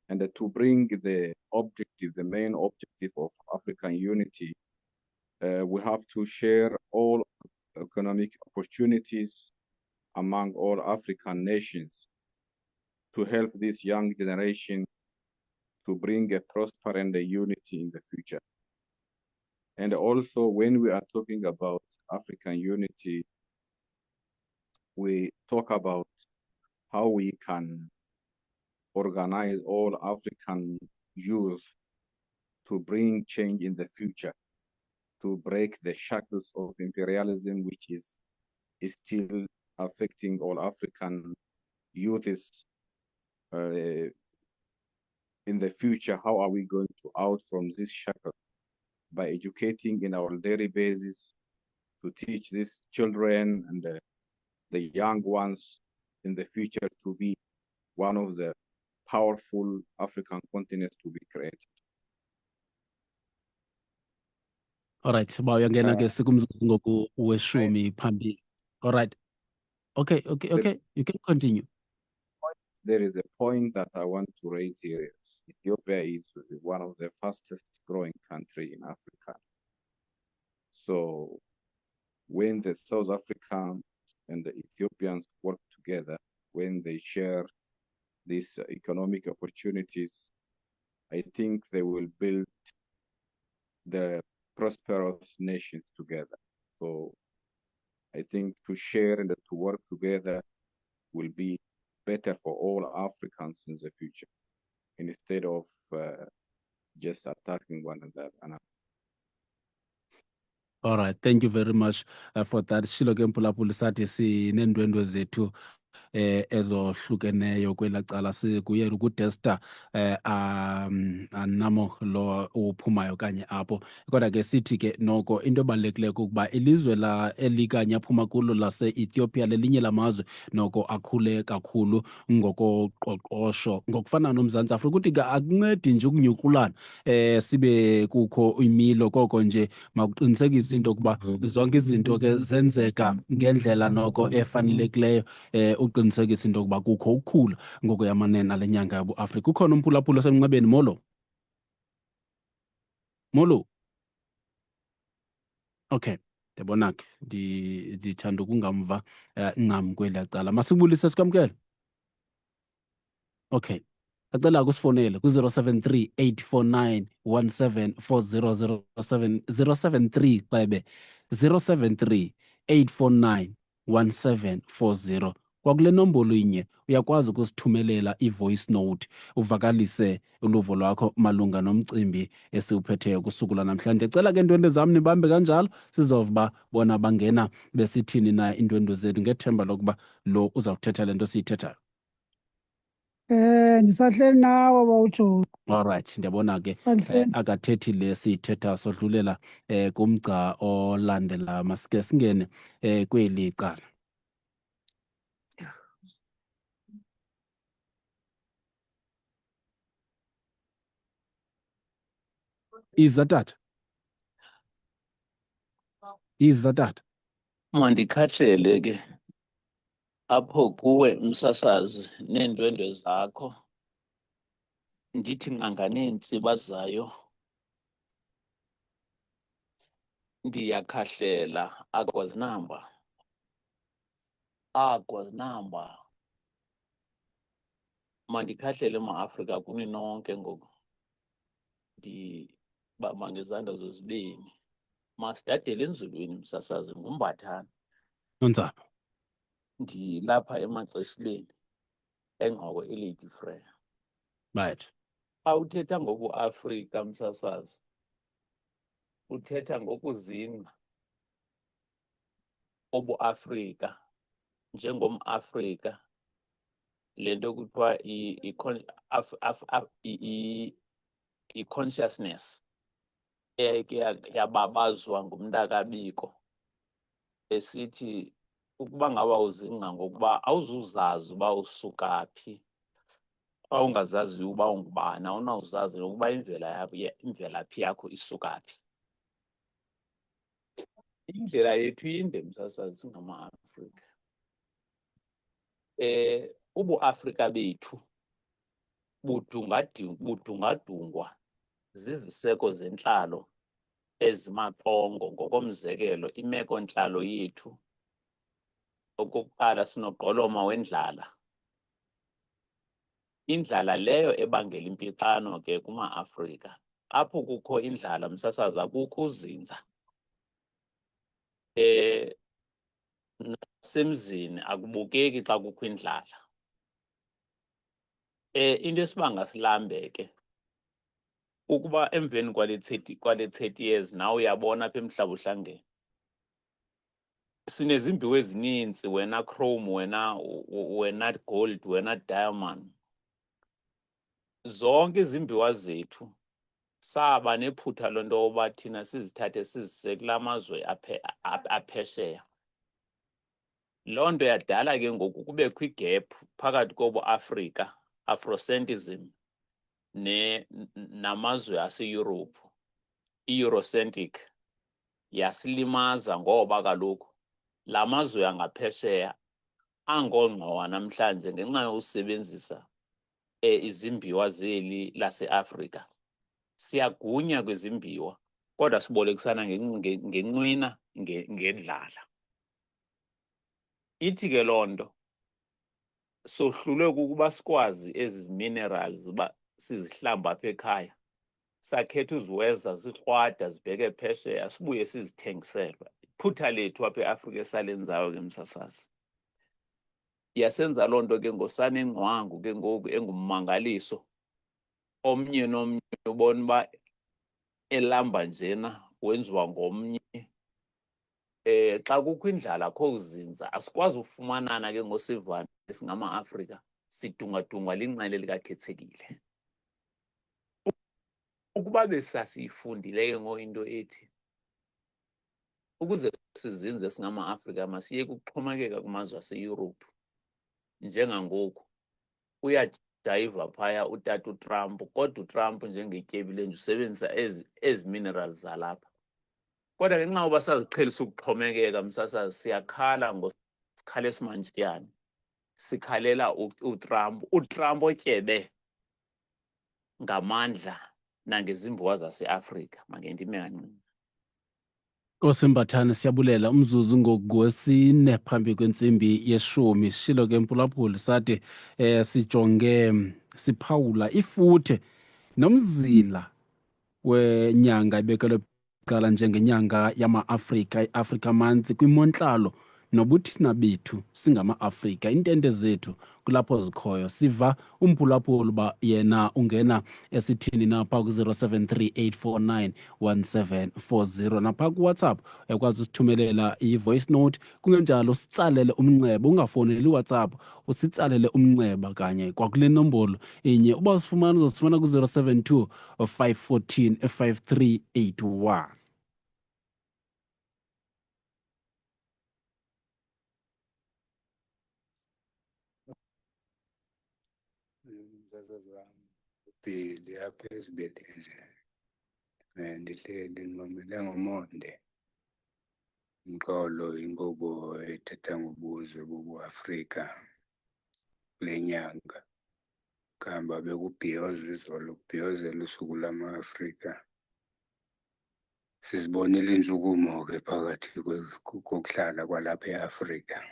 and to bring the main objective of African unity. We have to share all economic opportunities among all African nations to help this young generation to bring a prosper and a unity in the future. And also, when we are talking about African unity, we talk about how we can organize all African youth to bring change in the future, to break the shackles of imperialism, which is still affecting all African youths in the future. How are we going to out from this shackle? By educating in our daily basis to teach these children and the young ones in the future to be one of the powerful African continents to be created. All right, uyangena ke sikumzuzu ngoku weshumi phambi. All right. Okay, you can continue. There is a point that I want to raise here. Ethiopia is one of the fastest growing country in Africa. So when the South Africans and the Ethiopians work together, when they share these economic opportunities, I think they will build the prosperous nations together. So I think to share and to work together will be better for all Africans in the future, instead of just attacking one another. All right, thank you very much for that. Shilo ke Mpulapuli sathi sinendwendwe zethu ezohlukeneyo kwela cala sikuye ukudesta anamo lo uphumayo kanye apho kodwa ke sithi ke noko into ebalulekileyo ukuba ilizwe elikanye aphuma kulo lase-Ethiopia lelinye lamazwe noko akhule kakhulu ngokoqoqosho ngokufana noMzantsi Afrika ukuthi ke akuncedi nje ukunyukulana sibe kukho imilo koko nje makuqinisekise into yokuba zonke izinto ke zenzeka ngendlela noko efanelekileyo uqinisekisa into yokuba kukho ukukhula ngokuyamanene ale nyanga yabuAfrika. Ukhona umphulaphula osemnqebeni. Molo. Okay, ndiyabona ke ndithanda ukungamva ncam kweli cala. Masibulise sikwamkele. Okay, acela kusifonele ku-073 849 1740 073 xebe 073 849 1740. Kwakule nombolo inye uyakwazi ukusithumelela i-voice note uvakalise uluvo lwakho malunga nomcimbi esiwuphetheyo kusuku lanamhlanje. Ndicela ke iindwendwe zam nibambe kanjalo sizova bona bangena besithini na iindwendwe zethu ngethemba lokuba lo uzawuthetha le nto siyithethayo. Ndisahleli nawe bawuJoe. All right, ndiyabona ke akathethi le siyithetha sodlulela kumgca olandela. Masike singene kweli cala. Iza tata. Mandikhathele ke apho kuwe umsasazi neendwendwe zakho, ndithi nqanga neentsiba zayo Ndiyakhahlela akwazinamba mandikhahlele ma-Afrika kuni nonke ngoku ndibamba ngezandla zozibini. Masidadele enzulwini msasazi, nguMbathana. Nontsapho. Ndilapha emaXeshibeni eNgqoko eLady Freya. Right. Xa uthetha ngobuAfrika msasazi, uthetha ngokuzingca obuAfrika njengomAfrika, le nto kuthiwa i-consciousness eyayike yababazwa ngumntakabiko esithi ukuba ngaba uzingca ngokuba awuzuzazi uba usuka phi. Xa ungazazi uba ungubani awunawuzazi nokuba imvelaphi yakho isuka phi. Indlela yethu inde msasazi singama-Afrika. UbuAfrika bethu budungadungwa ziziseko zentlalo ezimaxongo. Ngokomzekelo, imeko-ntlalo yethu, okokuqala sinogqoloma wendlala. Indlala leyo ebangela impixano ke kuma-Afrika. Apho kukho indlala msasazi akukho uzinza. Nasemzini akubukeki xa kukho indlala. Into esibanga silambe ke ukuba emveni kwale 30 years nawe uyabona apha emhlaba uhlangene sinezimbiwo ezininzi, wena chrome, wena gold, wena diamond. Zonke izimbiwa zethu saba nephutha lonto yoba thina sizithathe sizise kula mazwe aphesheya. Loo nto yadala ke ngoku kubekho igap phakathi kobuAfrika, Afrocentrism, namazwe aseYurophu, i-Eurocentric. Yasilimaza ngoba kaloku la mazwe angaphesheya angongqowa namhlanje ngenxa yokusebenzisa izimbiwa zeli laseAfrika. Siyagunya kwizimbiwa kodwa sibolekisana ngenqwina ngendlala. Ithi ke loo nto sohlulwe kukuba sikwazi ezi minerals uba sizihlamba apha ekhaya, sakhetha uziweza zikrwada zibheke phesheya sibuye sizithengiselwe. Iphutha lethu apha eAfrika esalenzayo ke msasazi. Yasenza loo nto ke ngosanengqwangu ke ngoku engummangaliso. Omnye nomnye ubona uba elamba njena wenziwa ngomnye. Xa kukho indlala akho uzinza, asikwazi ufumanana ke ngosivana singama-Afrika sidungadungwa linqele likakhethekile. Ukuba besasiyifundile ke ngointo ethi ukuze sizinze singama-Afrika masiye kuxhomekeka kumazwe aseYurophu. Njengangoku uyajayiva phaya utata uTrump, kodwa uTrump njengetyebi lenje usebenzisa ezi minerals zalapha. Kodwa ngenxa yoba saziqhelisa ukuxhomekeka msasazi, siyakhala ngosikhala esimantshiyane, sikhalela uTrump. UTrump otyebe ngamandla nangezimbiwa zaseAfrika. Mangendime kancinci. Nkosi Mbathane, siyabulela. Umzuzu ngowesine phambi kwentsimbi yeshumi. Sishilo ke Mpulaphuli sathi siphawula ifuthe nomzila wenyanga ibekelwe kuqala njengenyanga yama-Afrika, i-Africa Month, kwimontlalo nobuthina bethu singama-Afrika, iintente zethu kulapho zikhoyo. Siva uMphulaphuli uba yena ungena esithini napha ku-073 849 1740 napha kuWhatsApp uyakwazi usithumelela i-voice note. Kungenjalo usitsalele umnxeba, ungafowuneli iWhatsApp, usitsalele umnxeba kanye kwakule nombolo inye. Uba usifumana uzosifumana ku-072 514 5381. Msasazam uBhili apha esibhedlele, ndihleli ndimamele ngomonde. Inkolo inkqubo ethetha ngobuzwe bobuAfrika kule nyanga. Kuhamba bekubhiyozwa izolo, kubhiyozela usuku lama-Afrika. Sizibonile intshukumo-ke phakathi kokuhlala kwalapha e-Afrika.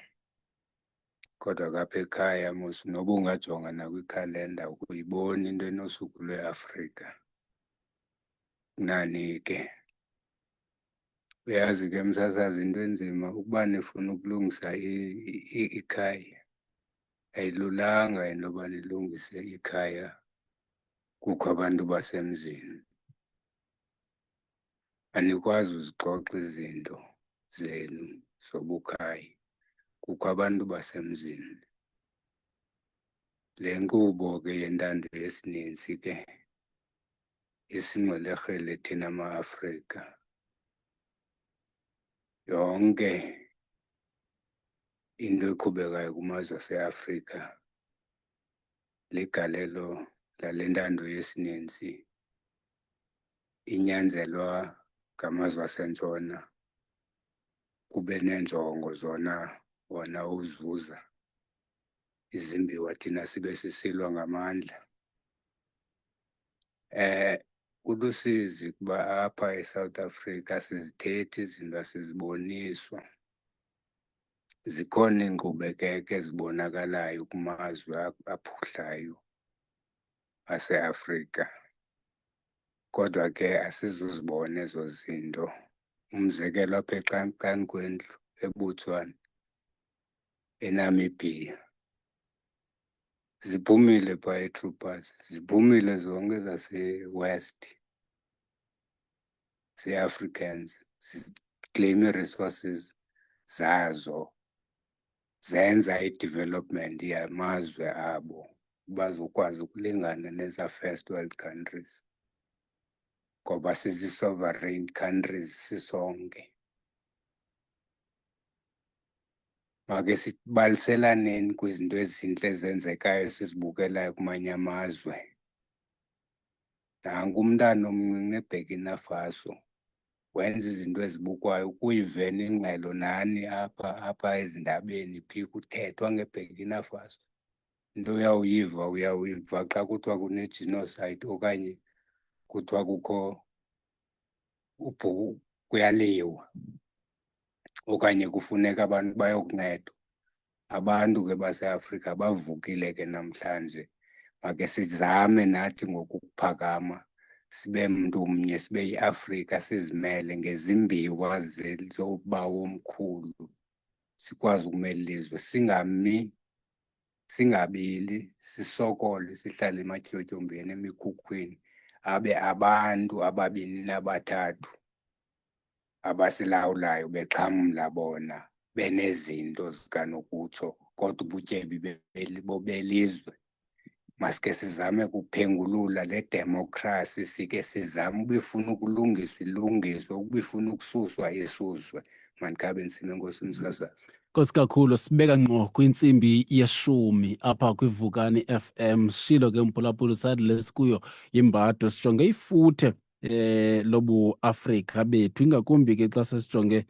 Kodwa kapha ekhaya mos noba ungajonga nakwikhalenda ukuyibona into enosuku lwe-Afrika. Nani-ke, uyazi-ke msasazi into enzima ukuba nifuna ukulungisa ikhaya. Ayilulanga intoba nilungise ikhaya kukho abantu basemzini. Anikwazi uzixoxa izinto zenu zobukhaya kukho abantu basemzini. Le nkqubo ke yentando yesininzi ke isingxwelerhele thina ma-Afrika. Yonke into eqhubekayo kumazwe ase-Afrika ligalelo lale ntando yesininzi inyanzelwa ngamazwe asentshona kube neenjongo zona wona uzuza izimbiwa thina sibe sisilwa ngamandla. Kulusizi kuba apha eSouth Africa sizithethi izinto asiziboniswa. Zikhona iinkqubekeke ezibonakalayo kumazwe aphuhlayo ase-Afrika. Kodwa ke asizuzibona ezo zinto. Umzekelo apha ecankcani kwendlu eBotswana, eNamibia. Ziphumile phaa ii-troopers, ziphumile zonke zase-West, zii-Africans, ziclaim ii-resources zazo, zenza i-development yamazwe abo bazokwazi ukulingana neza first world countries. Ngoba sizi-sovereign countries sisonke. Make sibaliselaneni kwizinto ezintle ezenzekayo sizibukelayo kumanye amazwe. Nanku umntana omncinci eBurkina Faso wenza izinto ezibukwayo ukuyivena ingxelo nani apha ezindabeni phi kuthethwa ngeBurkina Faso. Into uyawuyiva xa kuthiwa kune-genocide okanye kuthiwa kukho kuyaliwa okanye kufuneka abantu bayokuncedwa. Abantu ke baseAfrika bavukile ke namhlanje. Make sizame nathi ngokuphakama sibe mntu mnye, sibe yiAfrika, sizimele ngezimbiwa zobawo omkhulu. Sikwazi ukumela ilizwe, singabili, sisokole, sihlale ematyotyombeni emikhukwini. Abe abantu ababini nabathathu abasilawulayo bexhamla bona benezinto zikanokutsho, kodwa ubutyebi belizwe. Maske sizame kuphengulula le demokrasi, sike sizame ubifuna ukulungiswa ilungiswe, ubifuna ukususwa isuswe. Mandikhabe ntsime, enkosi msasazi. Nkosi kakhulu, sibeka ngqo kwintsimbi yeshumi apha kwivukani FM. Shilo ke mphulaphuli sathi lesikuyo yimbado sijonge ifuthe lobu Afrika bethu, ingakumbi ke xa sesijonge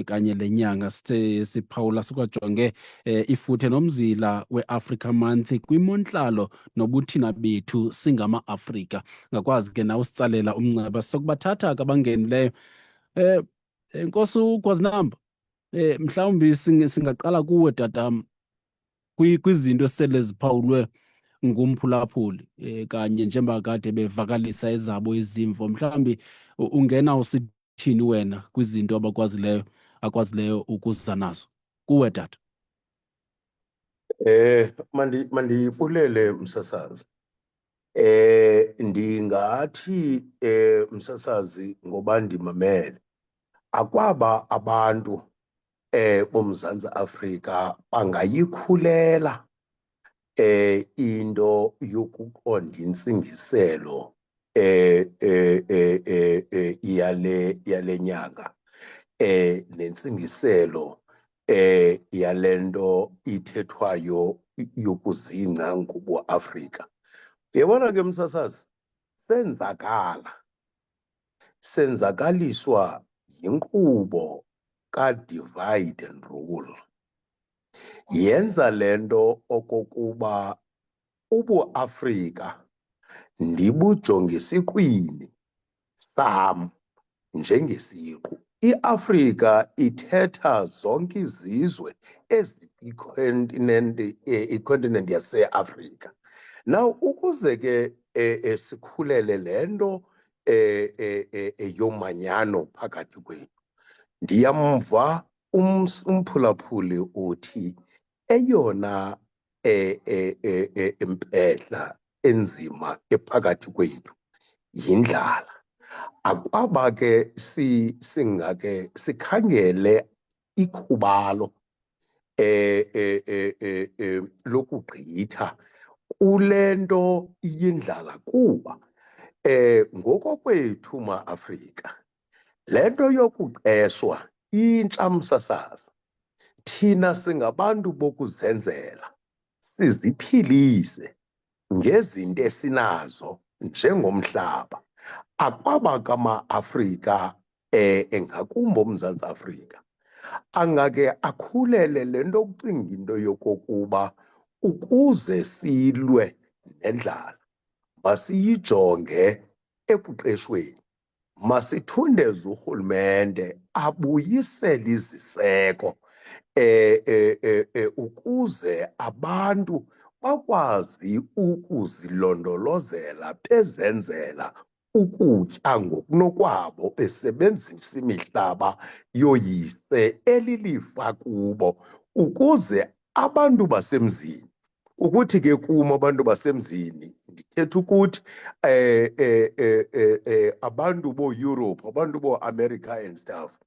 kanye le nyanga sithe siphawula sikwajonge ifuthe nomzila we-Africa Month kwimontlalo nobuthina bethu singama-Afrika. Ngakwazi ke nawe usitsalela umnxeba sokubathatha ke abangenileyo. Nkosi uKwazinamba, mhlawumbi singaqala kuwe tatam kwizinto esele ziphawulwe ngumphulaphuli kanye njengoba kade bevakalisa ezabo izimvo. Mhlawumbi ungena usithini wena kwizinto akwazileyo ukuza nazo kuwe tata? Mandibulele msasazi. Ndingathi msasazi, ngoba ndimamele, akwaba abantu boMzantsi Afrika bangayikhulela into yokuqonda intsingiselo yale nyanga, nentsingiselo yale nto ithethwayo yokuzingca ngobuAfrika. Uyabona ke msasazi, senzakaliswa yinkqubo ka-divide and rule. Yenza le nto okokuba ubuAfrika ndibujonge isikwini sam njengesiqu. iAfrika ithetha zonke izizwe ikontinent yaseAfrika. Now ukuze ke sikhulele le nto yomanyano phakathi kwethu, ndiyamva umphulaphuli uthi eyona impehla enzima ephakathi kwethu yindlala. Akwaba ke singake sikhangele ikhubalo lokugqitha kule nto yindlala, kuba ngokokwethu ma-Afrika le nto yokuqeshwa intshamsasazi. Thina singabantu bokuzenzela, siziphilise ngezinto esinazo njengomhlaba. Akwaba kama-Afrika ngakumbi oMzantsi Afrika angake akhulele le nto yokucinga into yokokuba ukuze silwe nendlala masiyijonge ekuqeshweni. Masithundeze urhulumente abuyisele iziseko ukuze abantu bakwazi ukuzilondolozela bezenzela ukutya ngokunokwabo, besebenzisa imihlaba yoyise elilifa kubo, ukuze abantu basemzini, ukuthi ke kum abantu basemzini ndithetha ukuthi abantu boo-Europe, abantu boo-America and stuff,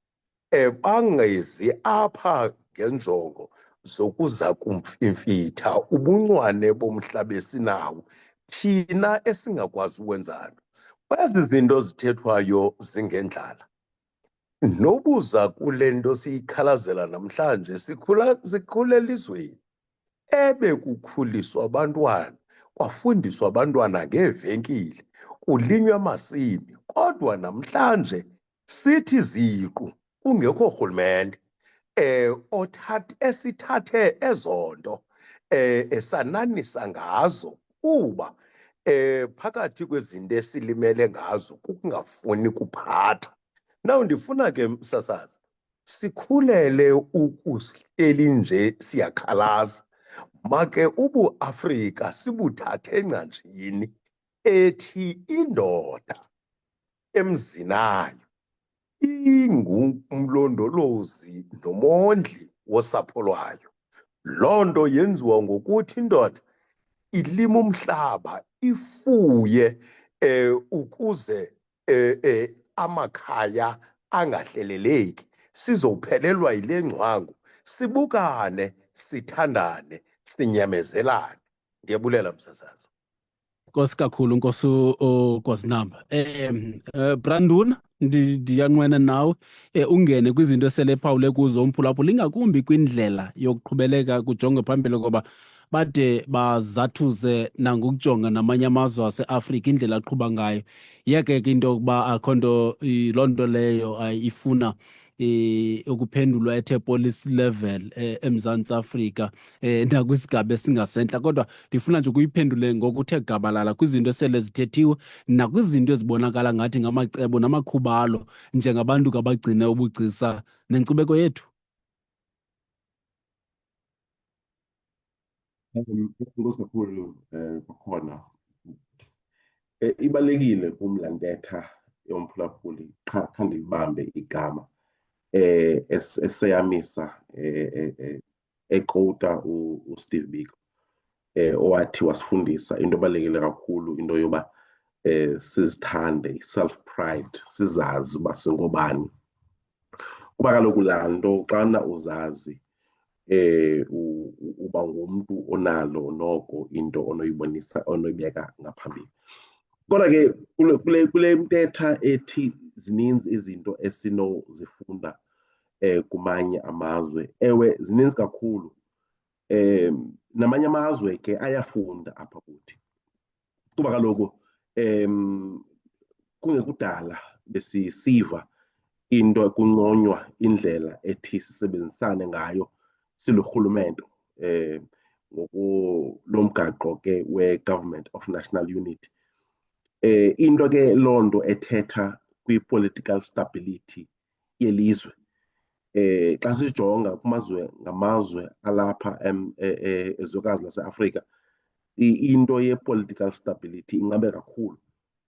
bangezi apha ngenjongo zokuza kumfimfitha ubuncwane bomhlaba esinawo thina esingakwazi ukwenzana. Ezi zinto zithethwayo zingendlala. Nobuza kule nto siyikhalazela namhlanje, sikhula elizweni ebekukhuliswa abantwana, kwafundiswa abantwana ngeevenkile, kulinywa amasimi, kodwa namhlanje sithi ziqu kungekho rhulumente esithathe ezo nto esananisa ngazo, kuba phakathi kwezinto esilimele ngazo kukungafuni kuphatha. Now ndifuna ke msasazi sikhulele ukusihleli nje siyakhalaza, make ubuAfrika sibuthathe engcanjini ethi indoda emzinayo ingumlondolozi nomondli wosapho lwayo. Loo nto yenziwa ngokuthi indoda ilima umhlaba, ifuye ukuze amakhaya angahleleleki, sizophelelwa yile ngcwangu, sibukane, sithandane, sinyamezelane. Ndiyabulela msasazi. Nkosi kakhulu, Nkosi Namba. Branduna, ndiyanqwena nawe ungene kwizinto esele phawule kuzo umphulaphula, ingakumbi kwindlela yokuqhubeleka kujongwe phambili, ngoba bade bazathuze nangokujonga namanye amazwe aseAfrika indlela aqhuba ngayo. Yeke ke into yokuba akho nto, loo nto leyo ifuna ukuphendulwa ethe policy level eMzantsi Afrika nakwisigaba esingasentla, kodwa ndifuna nje ukuyiphendule ngokuthe gabalala kwizinto esele zithethiwe nakwizinto ezibonakala ngathi ngamacebo namakhubalo njengabantu kabagcine ubugcisa nenkcubeko yethu. Inkosi kakhulu kwakhona. Ibalulekile kum laa ntetha yomphulaphuli, kha ndiyibambe igama eseyamisa eqouta uSteve Biko owathi wasifundisa into ebalulekile kakhulu, into yoba sizithande, i-self-pride, sizazi uba singobani. Kuba kaloku laa nto xana uzazi uba ngumntu onalo noko into onoyibonisa, onoyibeka ngaphambili. Kodwa ke kule ntetha ethi zininzi izinto esinozifunda kumanye amazwe, ewe zininzi kakhulu. Namanye amazwe ke ayafunda apha kuthi, kuba kaloku kungekudala besisiva into kunconywa indlela ethi sisebenzisane ngayo silurhulumente ngokulo mgaqo ke we-Government of National Unity. Into ke loo nto ethetha kwi-political stability yelizwe. Xa sijonga kumazwe ngamazwe alapha ezwekazi lase-Afrika, into ye-political stability ingabe kakhulu,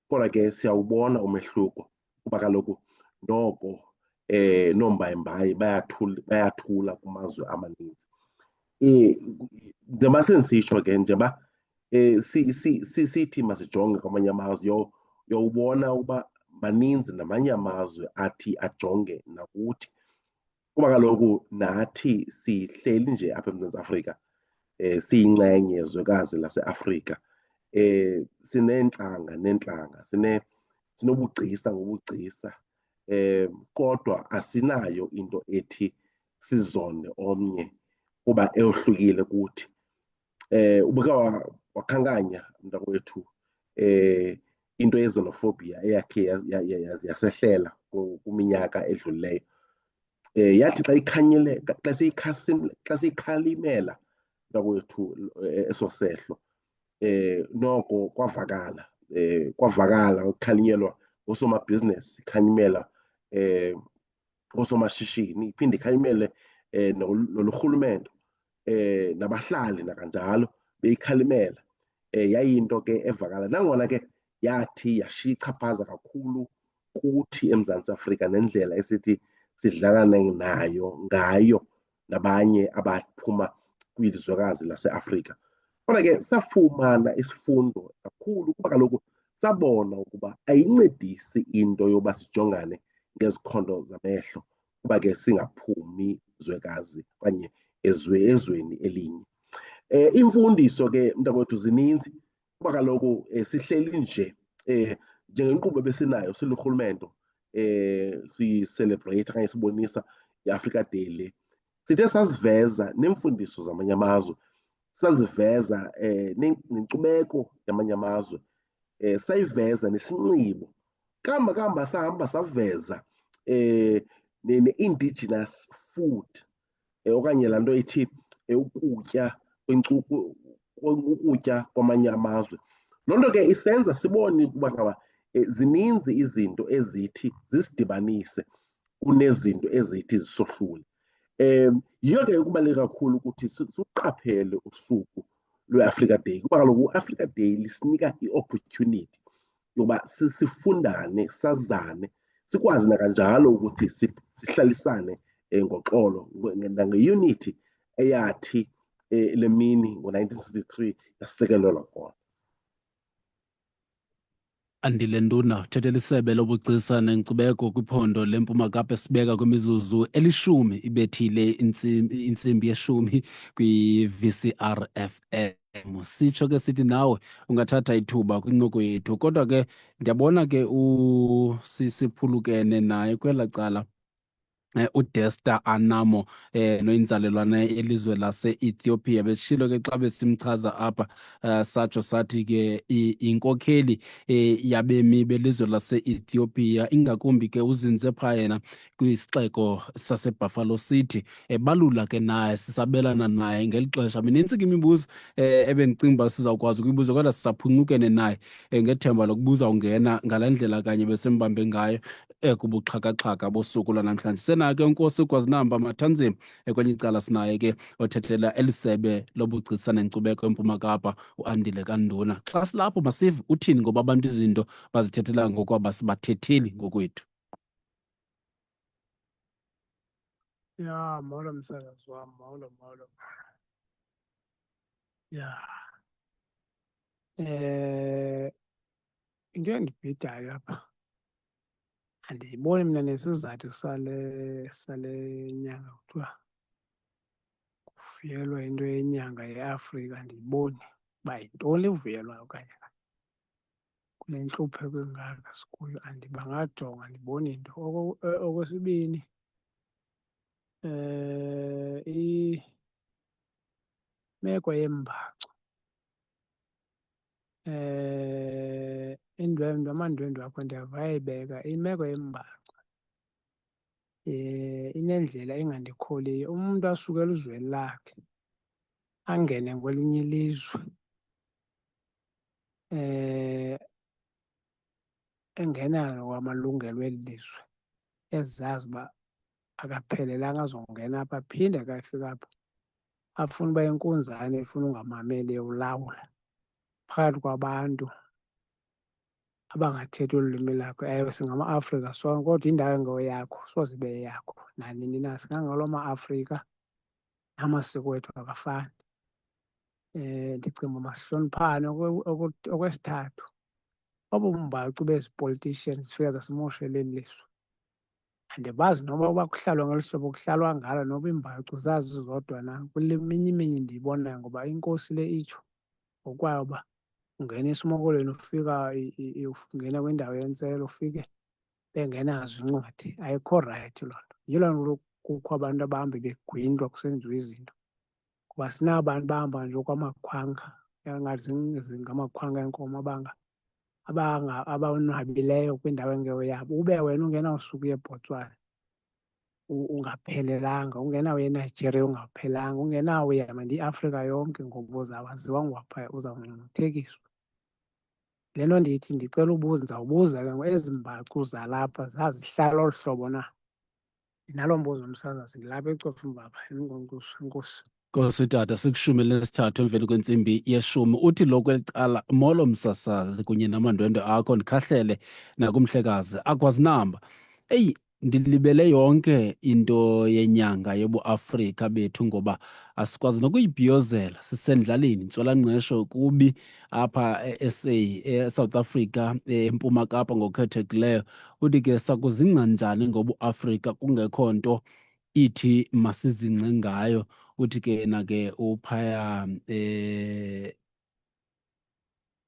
kodwa ke siyawubona umehluko kuba kaloku noko noombayimbayi bayathula kumazwe amaninzi. Njengoba sendisitsho ke njengoba sithi masijonge kwamanye amazwe, yowubona uba maninzi namanye amazwe athi ajonge nakuthi, kuba kaloku nathi sihleli nje apha eMzantsi Afrika, siyingxenye yezwekazi lase-Afrika, sineentlanga neentlanga, sinobugcisa ngobugcisa, kodwa asinayo into ethi sizonde omnye kuba eyohlukile kuthi. Ubeke wakhankanya mntakwethu into ye-xenophobia eyakhe yasehlela kwiminyaka edlulileyo. Yathi xa siyikhalimela mntakwethu eso sehlo, noko kwavakala ukukhalinyelwa ngoosomabhizinesi, ikhalimela ngoosomashishini, iphinde ikhalimele norhulumente, nabahlali nakanjalo beyikhalimela. Yayinto ke evakala, nangona ke yathi yashiya ichaphaza kakhulu kuthi eMzantsi Afrika nendlela esithi sidlalane ngayo nabanye abaphuma kwilizwekazi lase-Afrika. Kodwa ke safumana isifundo kakhulu kuba kaloku sabona ukuba ayincedisi into yoba sijongane ngezikhondo zamehlo kuba ke singaphumi zwekazi okanye ezweni elinye. Imfundiso ke mntakwethu zininzi kuba kaloku sihleli nje njengenkqubo ebesinayo silurhulumente, siyicelebrate okanye sibonisa i-Africa Day le, sithe saziveza neemfundiso zamanye amazwe, saziveza nenkcubeko yamanye amazwe, sayiveza nesinxibo, kamba sahamba saveza ne-indigenous food, okanye laa nto ithi ukutya ukutya kwamanye amazwe. Loo nto ke isenza sibone ukuba ngaba zininzi izinto ezithi zisidibanise kunezinto ezithi zisohlule. Yiyo ke kubaluleke kakhulu ukuthi siqaphele usuku lwe-Africa Day kuba kaloku u-Africa Day lisinika i-opportunity yoba sifundane, sazane, sikwazi nakanjalo ukuthi sihlalisane ngoxolo nange-unity eyathi le mini ngo-1963 yasisekelelwa khona. Andile Nduna, uthethela isebe lobugcisa nenkcubeko kwiphondo leMpuma Kapa esibeka kwimizuzu 10 ibethile intsimbi ye-10 kwi-VCR FM. Sitsho ke sithi nawe ungathatha ithuba kwincoko yethu, kodwa ke ndiyabona ke siphulukene naye kwela cala uDesta Anamo noyinzalelwane elizwe lase-Ethiopia. Besishilo ke xa besimchaza apha, satsho sathi ke inkokheli yabemi belizwe lase-Ethiopia, ingakumbi ke uzinze phaa yena kwisixeko saseBuffalo City. Balula ke naye, sisabelana naye ngeli xesha. Minintsi ke imibuzo ebendicinga uba sizawukwazi ukuyibuza, kodwa sisaphuncukene naye ngethemba lokubuza ungena ngala ndlela kanye besembambe ngayo kubuxhakaxhaka bosuku lwanamhlanje. Senayo ke uNkosi uGwazinamba Mathanzima, kwenye icala sinaye ke othethelela elisebe lobugcisa nenkcubeko eMpuma Kapa, uAndile kaNduna. Xa silapho masive uthini, ngoba abantu izinto bazithethela ngokwaba sibathetheli ngokwethu. Ya, molo msakazi wam, molo. Ya. Into endibhidayo apha, andiyiboni mna nesizathu sale nyanga kuthiwa kuvuyelwa into yenyanga yeAfrika. Andiyiboni uba yintoni evuyelwayo okanye kule ntlupheko engaka sikuyo. Bangajonga, andiboni nto. Okwesibini, imeko yeembacu, amandwendwe akho ndiyava ayibeka. Imeko yeembacu inendlela engandikholiyo. Umntu asuke elizweni lakhe angene kwelinye ilizwe, engena kwamalungelo eli lizwe ezazi uba akaphelelanga azongena apha aphinde ka efika apha afuna uba inkunzane efuna ungamameli ulawula phakathi kwabantu abangathethi olu lwimi lakho. Ewe, singama-Afrika sonke kodwa indawo engoyakho soze ibe yakho nanini na. Singangalo ma-Afrika, amasiko wethu akafani. Ndicinga uba masihloniphane. Okwesithathu, obu mbacu bezi politicians zifika zasimoshela eli lizwe, andibazi noba uba kuhlalwa ngeli hlobo kuhlalwa ngalo noba iimbacu zazizodwa na. Kule minye iminye ndiyibonayo ngoba inkosi le itsho ngokwayo uba ungena esimokolweni ufika ungena kwindawo yentselo ufike bengenazo iincwadi. Ayikho rayithi loo nto. Yiloo nto kukho abantu abahamba begwintwa kusenziwa izinto, kuba sinabantu bahamba nje okwamakhwanga, angathi ngamakhwanga enkomo abonwabileyo kwindawo engeyoyabo. Ube wena ungenawusuka uye eBotswana ungaphelelanga, ungenawuya eNigeria ungaphelanga, ungenawuya iAfrika yonke ngoba uzawwaziwa ngwaphaya, uzawungcungcuthekiswa. Le nto ndithi ndicela ubuza, ndizawubuza ke ngoku, ezi mbacu zalapha zazihlala olu hlobo na? Ndinalo mbuzo msasazi, ndilapha eCofimvaba. Enkosi. Nkosi tata, sikushumi lesithathu emveni kwentsimbi yeshumi. Uthi lo kweli cala, molo msasazi kunye namandwendwe akho, ndikhahlele nakumhlekazi akwazinamba. Eyi, ndilibele yonke into yenyanga yobuAfrika bethu ngoba asikwazi nokuyibhiyozela sisendlaleni. Intswelangqesho kubi apha e-SA, eSouth Africa, eMpuma Kapa ngokukhethekileyo. Uthi ke sakuzingca njani ngobuAfrika kungekho nto ithi masizingce ngayo. Uthi ke yena ke uphaya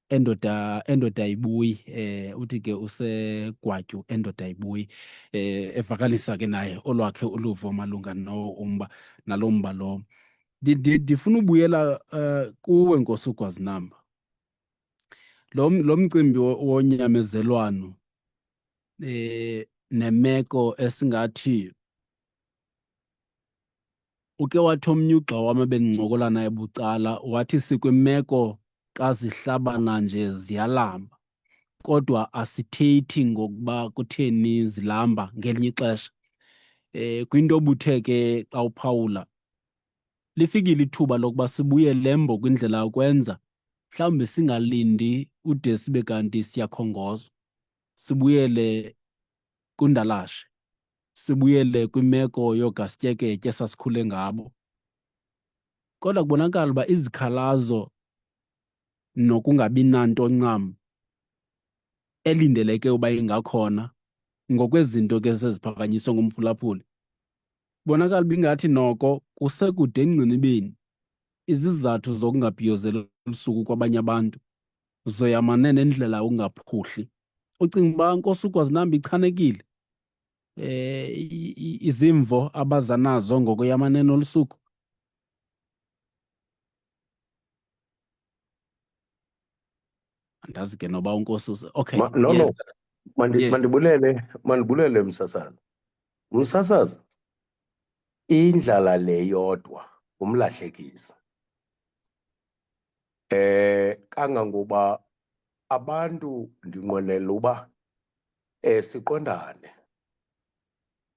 endoda ayibuyi, uthi ke usegwatyu endoda ayibuyi, evakalisa ke naye olwakhe uluvo malunga nalo mba lowo. Ndifuna ubuyela kuwe Nkosi uGwazinamba. Lo mcimbi wonyamezelwano nemeko esingathi uke wathi omnye ugxa wam ebendincokola naye bucala, wathi sikwimeko kazihlabana nje ziyalamba, kodwa asithethi ngokuba kutheni zilamba ngelinye ixesha. Kwinto obuthe ke xa uphawula, lifikile ithuba lokuba sibuyele embo kwindlela yokwenza, mhlawumbi singalindi ude sibe kanti siyakhongozwa. Sibuyele kundalashe, sibuyele kwimeko yoogastyeketye esasikhule ngabo. Kodwa kubonakala uba izikhalazo nokungabi nanto ncam elindeleke uba ingakhona ngokwezinto ke seziphakanyiswa ngumphulaphuli, kubonakala uba ingathi noko kusekude engqinibeni izizathu zokungabhiyozeli usuku kwabanye abantu, zoyamane nendlela ungaphuhli. Ucinga uba Nkosi uGwazinamba ichanekile izimvo abaza nazo ngokweyamane nolu suku? Andazi ke noba uNkosi okay. No, Yes. Yes. mandibulele msasazi. Msasazi, indlala le yodwa umlahlekisi. Kangangoba abantu ndinqwenela uba siqondane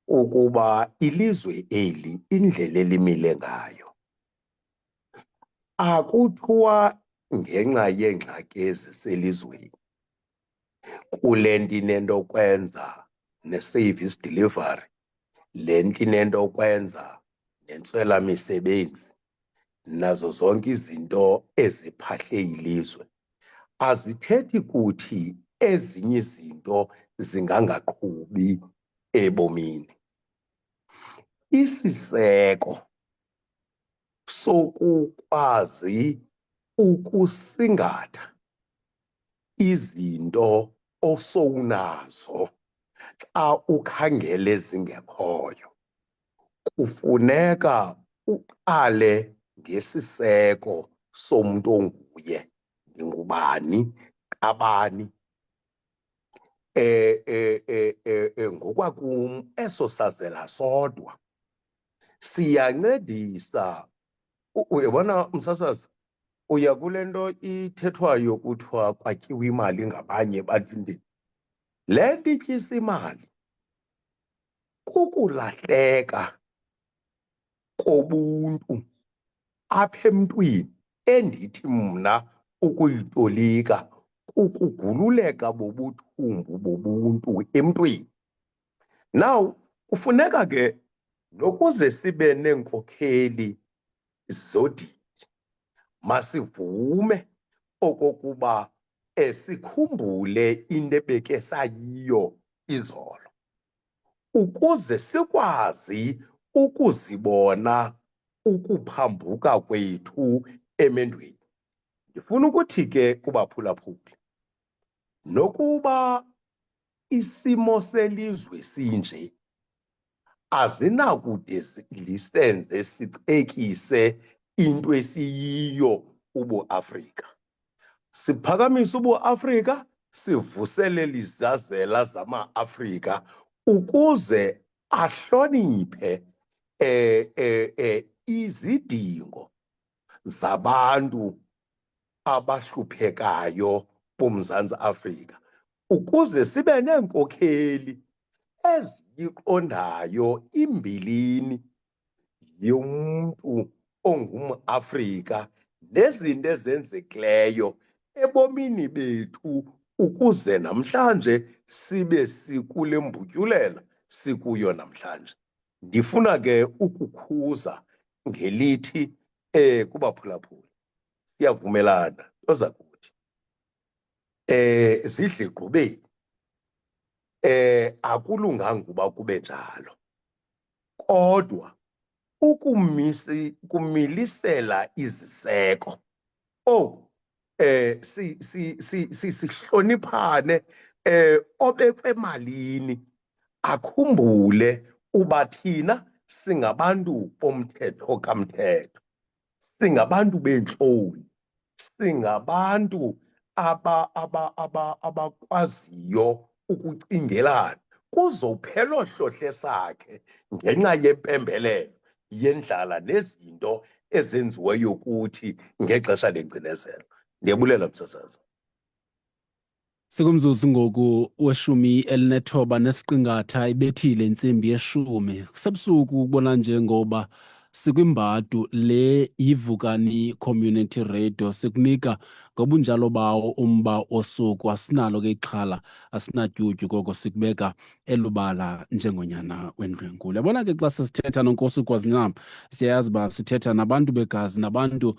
ukuba ilizwe eli indlela elimile ngayo akuthiwa ngenxa yeengxaki eziselizweni kule nto inento kwenza ne-service delivery, le nto inento kwenza nentswelamisebenzi, nazo zonke izinto eziphahle ilizwe, azithethi kuthi ezinye izinto zingangaqhubi ebomini. Isiseko sokukwazi ukusingatha izinto osowunazo xa ukhangele zingekhoyo, kufuneka uqale ngesiseko somntu onguye, ndingubani, kabani. Ngokwakum eso sazela sodwa siyancedisa. Uyabona msasazi, uya kule nto ithethwayo kuthiwa kwatyiwa imali ngabanye bathi Le nto ityisa imali kukulahleka kobuntu apha emntwini, endithi mna ukuyitolika kukugululeka bobuthumbu bobuntu emntwini. Now kufuneka ke nokuze sibe neenkokheli zodidi, masivume okokuba sikhumbule into ebeke sayiyo izolo, ukuze sikwazi ukuzibona ukuphambuka kwethu emendweni. Ndifuna ukuthi ke kubaphulaphuli, nokuba isimo selizwe sinje, azinakude lisenze sicekise into esiyiyo ubuAfrika. Siphakamisa ubuAfrika, sivuselele izazela zama-Afrika ukuze ahloniphe izidingo zabantu abahluphekayo boMzantsi Afrika, ukuze sibe neenkokheli eziyiqondayo imbilini yomntu ongumAfrika nezinto ezenzekileyo ebomini bethu, ukuze namhlanje sibe sikule mbutyulela sikuyo namhlanje. Ndifuna ke ukukhuza ngelithi kubaphulaphuli, siyavumelana toza kuthi zidle gqubeni, akulunganga uba kube njalo, kodwa kumilisela iziseko oku sihloniphane, obekwe malini akhumbule uba thina singabantu bomthetho kamthetho, singabantu beentloni, singabantu abakwaziyo ukucingelana. Kuzophela ohlohle sakhe ngenxa yempembelelo yendlala nezinto ezenziweyo kuthi ngexesha lengcinezelo. Ndiyabulela msasazi. Sikumzuzu ngoku we-19 nesiqingatha ibethile intsimbi ye-10 kusebusuku ukubona njengoba sikwimbadu le yiVukani Community Radio. Sikunika ngobunjalo bawo umba wosuku, asinalo ke ixhala, asinatyutyu, koko sikubeka elubala njengonyana wendwenkulu. Yabona ke xa sisithetha noNkosi uGwazincama, siyayazi uba sithetha nabantu begazi, nabantu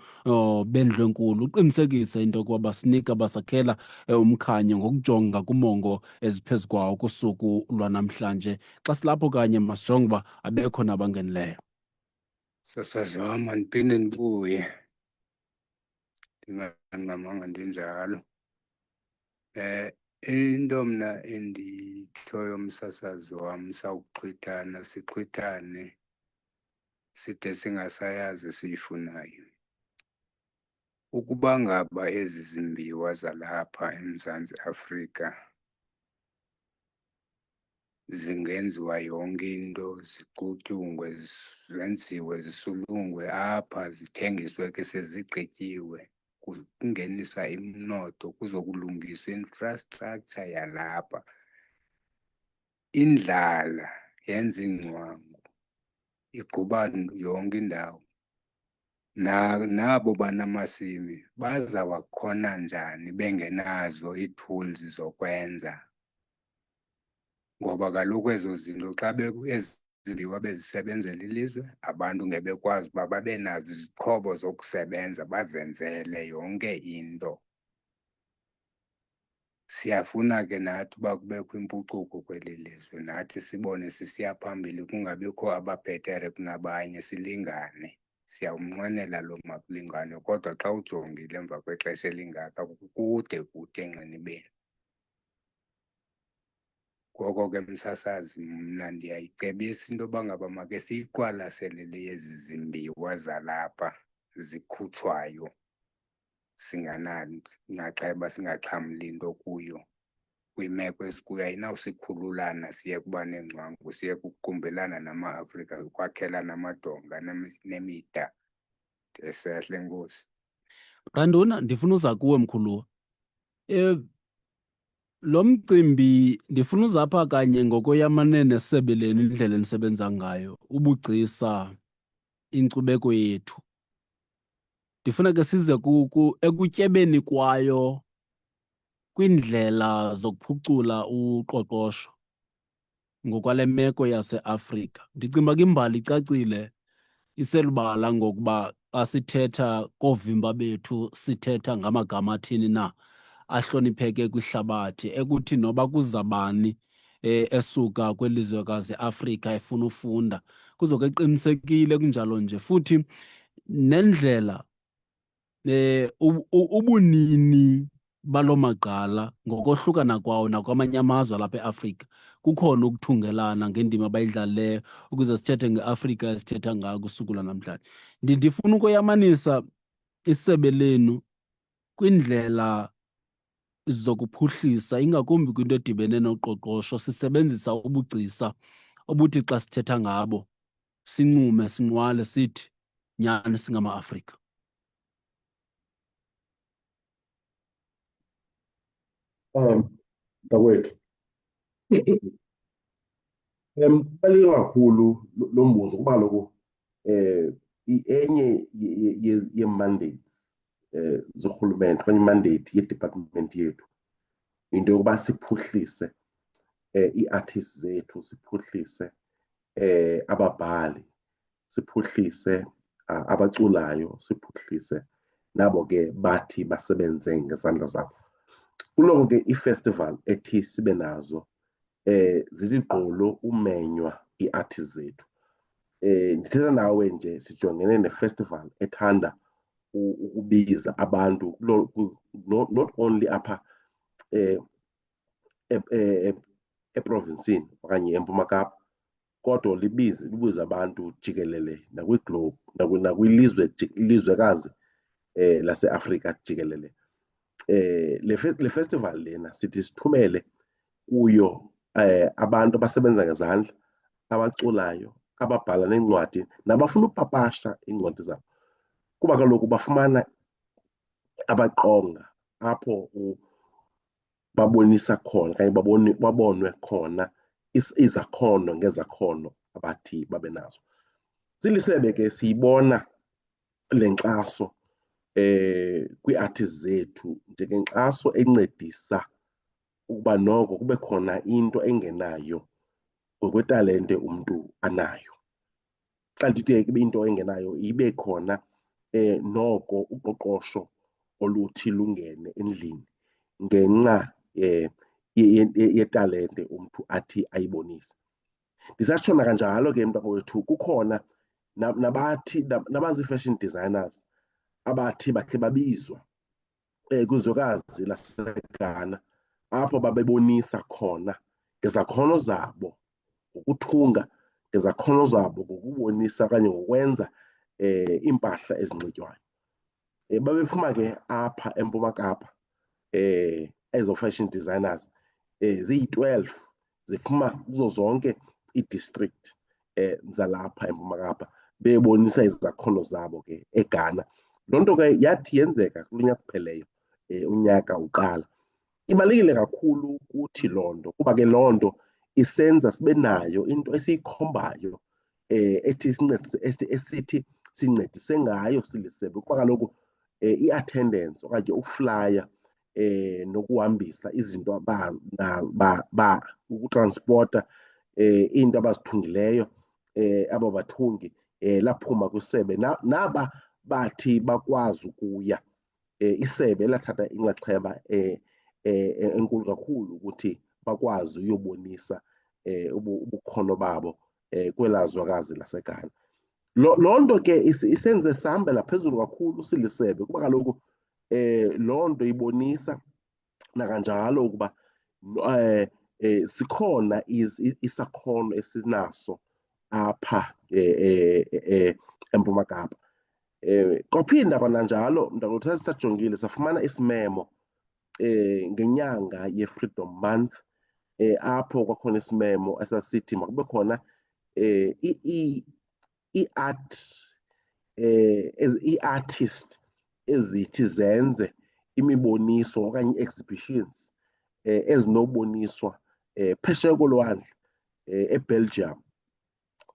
bendwenkulu. Uqinisekise into yokuba basinika, basakhela umkhanyo ngokujonga kumongo eziphezu kwawo kusuku lwanamhlanje. Xa silapho kanye masijonge uba abekho nabangenileyo. Sasazi wam, andiphinde ndibuye ndinganqamanga ndinjalo. Into mna endithoyo msasazi wam, sawuxhwithana sixhwithane side singasayazi siyifunayo. Ukuba ngaba ezi zimbiwa zalapha eMzantsi Afrika zingenziwa yonke into, ziqutyungwe, zenziwe, zisulungwe apha, zithengiswe ke sezigqityiwe, kungenisa umnotho, kuzokulungiswa infrastructure yalapha. Indlala yenza ingcwangu, igquba yonke indawo. Nabo banamasimi bazawukhona njani bengenazo ii-tools zokwenza? Ngoba kaloku ezo zinto xa ezimbiwa bezisebenzela ilizwe, abantu ngebekwazi uba babe nazo izixhobo zokusebenza, bazenzele yonke into. Siyafuna ke nathi uba kubekho impucuko kweli lizwe, nathi sibone sisiya phambili, kungabikho ababhetere kunabanye, silingane. Siyawumnqwenela lo makulingane, kodwa xa ujongile emva kwexesha elingaka kude engqinibeni. Ngoko ke msasazi, mna ndiyayicebisa into yoba ngaba make siyiqwalaselele ezi zimbiwa zalapha zikhutshwayo, singanaceba, singaxhamli nto kuyo. Kwimeko esikuyo ayinawusikhululana siye kuba neengcwangu, siye kuqumbelana nama-Afrika, ukwakhela namadonga nemida. Ndisehle, enkosi. Randuna, ndifuna uza kuwe mkhuluwa. Lo mcimbi ndifuna uzapha kanye ngokoyamane nesebe lenu indlela enisebenza ngayo, ubugcisa, inkcubeko yethu. Ndifuna ke size ekutyebeni kwayo kwiindlela zokuphucula uqoqosho ngokwale meko yaseAfrika. Ndicinga uba imbali icacile iselubala ngokuba xa sithetha koovimba bethu sithetha ngamagama athini na ahlonipheke kwihlabathi, ekuthi noba kuzabani esuka kwelizwekazi Afrika efuna ufunda kuzoke qinisekile kunjalo nje. Futhi nendlela ubunini baloo magqala ngokohlukana kwawo nakwamanye amazwe alapha eAfrika kukhona ukuthungelana ngendima abayidlalileyo ukuze sithethe ngeAfrika esithetha ngayo kusuku lanamhlanje. Ndifuna ukoyamanisa isebe lenu kwindlela zokuphuhlisa, ingakumbi kwinto edibene noqoqosho, sisebenzisa ubugcisa obuthi xa sithetha ngabo sincume, sinqwale, sithi nyani singama-Afrika. Mntakwethu, kubaluleke kakhulu lo mbuzo kuba kaloku enye ye-mandates zorhulumente okanye imandate ye-department yethu into yokuba siphuhlise ii-artists zethu, siphuhlise ababhali, siphuhlise abaculayo, siphuhlise nabo ke bathi basebenze ngezandla zabo. Kuloko ke i-festival ethi sibe nazo zithi gqolo umenywa ii-artists zethu. Ndithetha nawe nje sijongene ne-festival ethanda ukubiza abantu not only apha eprovinsini okanye eMpuma Kapa, kodwa libize abantu jikelele nakwi-globe ilizwekazi laseAfrika jikelele. Le festival lena sithi sithumele kuyo abantu abasebenza ngezandla, abaculayo, ababhala neencwadi nabafuna upapasha iincwadi zabo, kuba kaloku bafumana abaqonga apho babonisa khona okanye babonwe khona izakhono ngezakhono abathi babe nazo. Silisebe ke siyibona le nkxaso kwii-artists zethu njengenkxaso encedisa ukuba noko kube khona into engenayo ngokwetalente umntu anayo. Xa ndithi ke into engenayo ibe khona noko uqoqosho oluthi lungene endlini ngenxa yetalente umntu athi ayibonise. Ndisatshona kanjalo ke mntakwethu, kukhona nabazii-fashion designers abathi bakhe babizwa kwizwekazi laseGhana apho babebonisa khona ngezakhono zabo ngokuthunga, ngezakhono zabo ngokubonisa okanye ngokwenza iimpahla ezinxitywayo. Babephuma ke apha eMpuma Kapa ezo fashion designers ziyi-12 ziphuma kuzo zonke ii-district zalapha eMpuma Kapa bebonisa izakhono zabo ke eGhana. Loo nto ke yathi yenzeka kulo nyaka upheleyo, unyaka uqala. Ibalulekile kakhulu kuthi loo nto kuba ke loo nto isenza sibe nayo into esiyikhombayo esithi sincedise ngayo silisebe, kuba kaloku i-attendance okanye uflaya nokuhambisa izinto ukutranspota iinto abazithungileyo abo bathungi laphuma kwisebe. Naba bathi bakwazi ukuya, isebe lathatha inxaxheba enkulu kakhulu ukuthi bakwazi uyobonisa ubukhono babo kwelaa zwekazi laseGhana. Loo nto ke isenze sihambela phezulu kakhulu silisebe, kuba kaloku loo nto ibonisa nakanjalo ukuba sikhona isakhono esinaso apha eMpuma Kapa. Kwaphinda kwananjalo mntakwethu sasijongile safumana isimemo ngenyanga ye-Freedom Month apho kwakhona isimemo esasithi makube khona ii-artist ezithi zenze imiboniso okanye ii-exhibitions ezinoboniswa phesheya kolwandle eBelgium.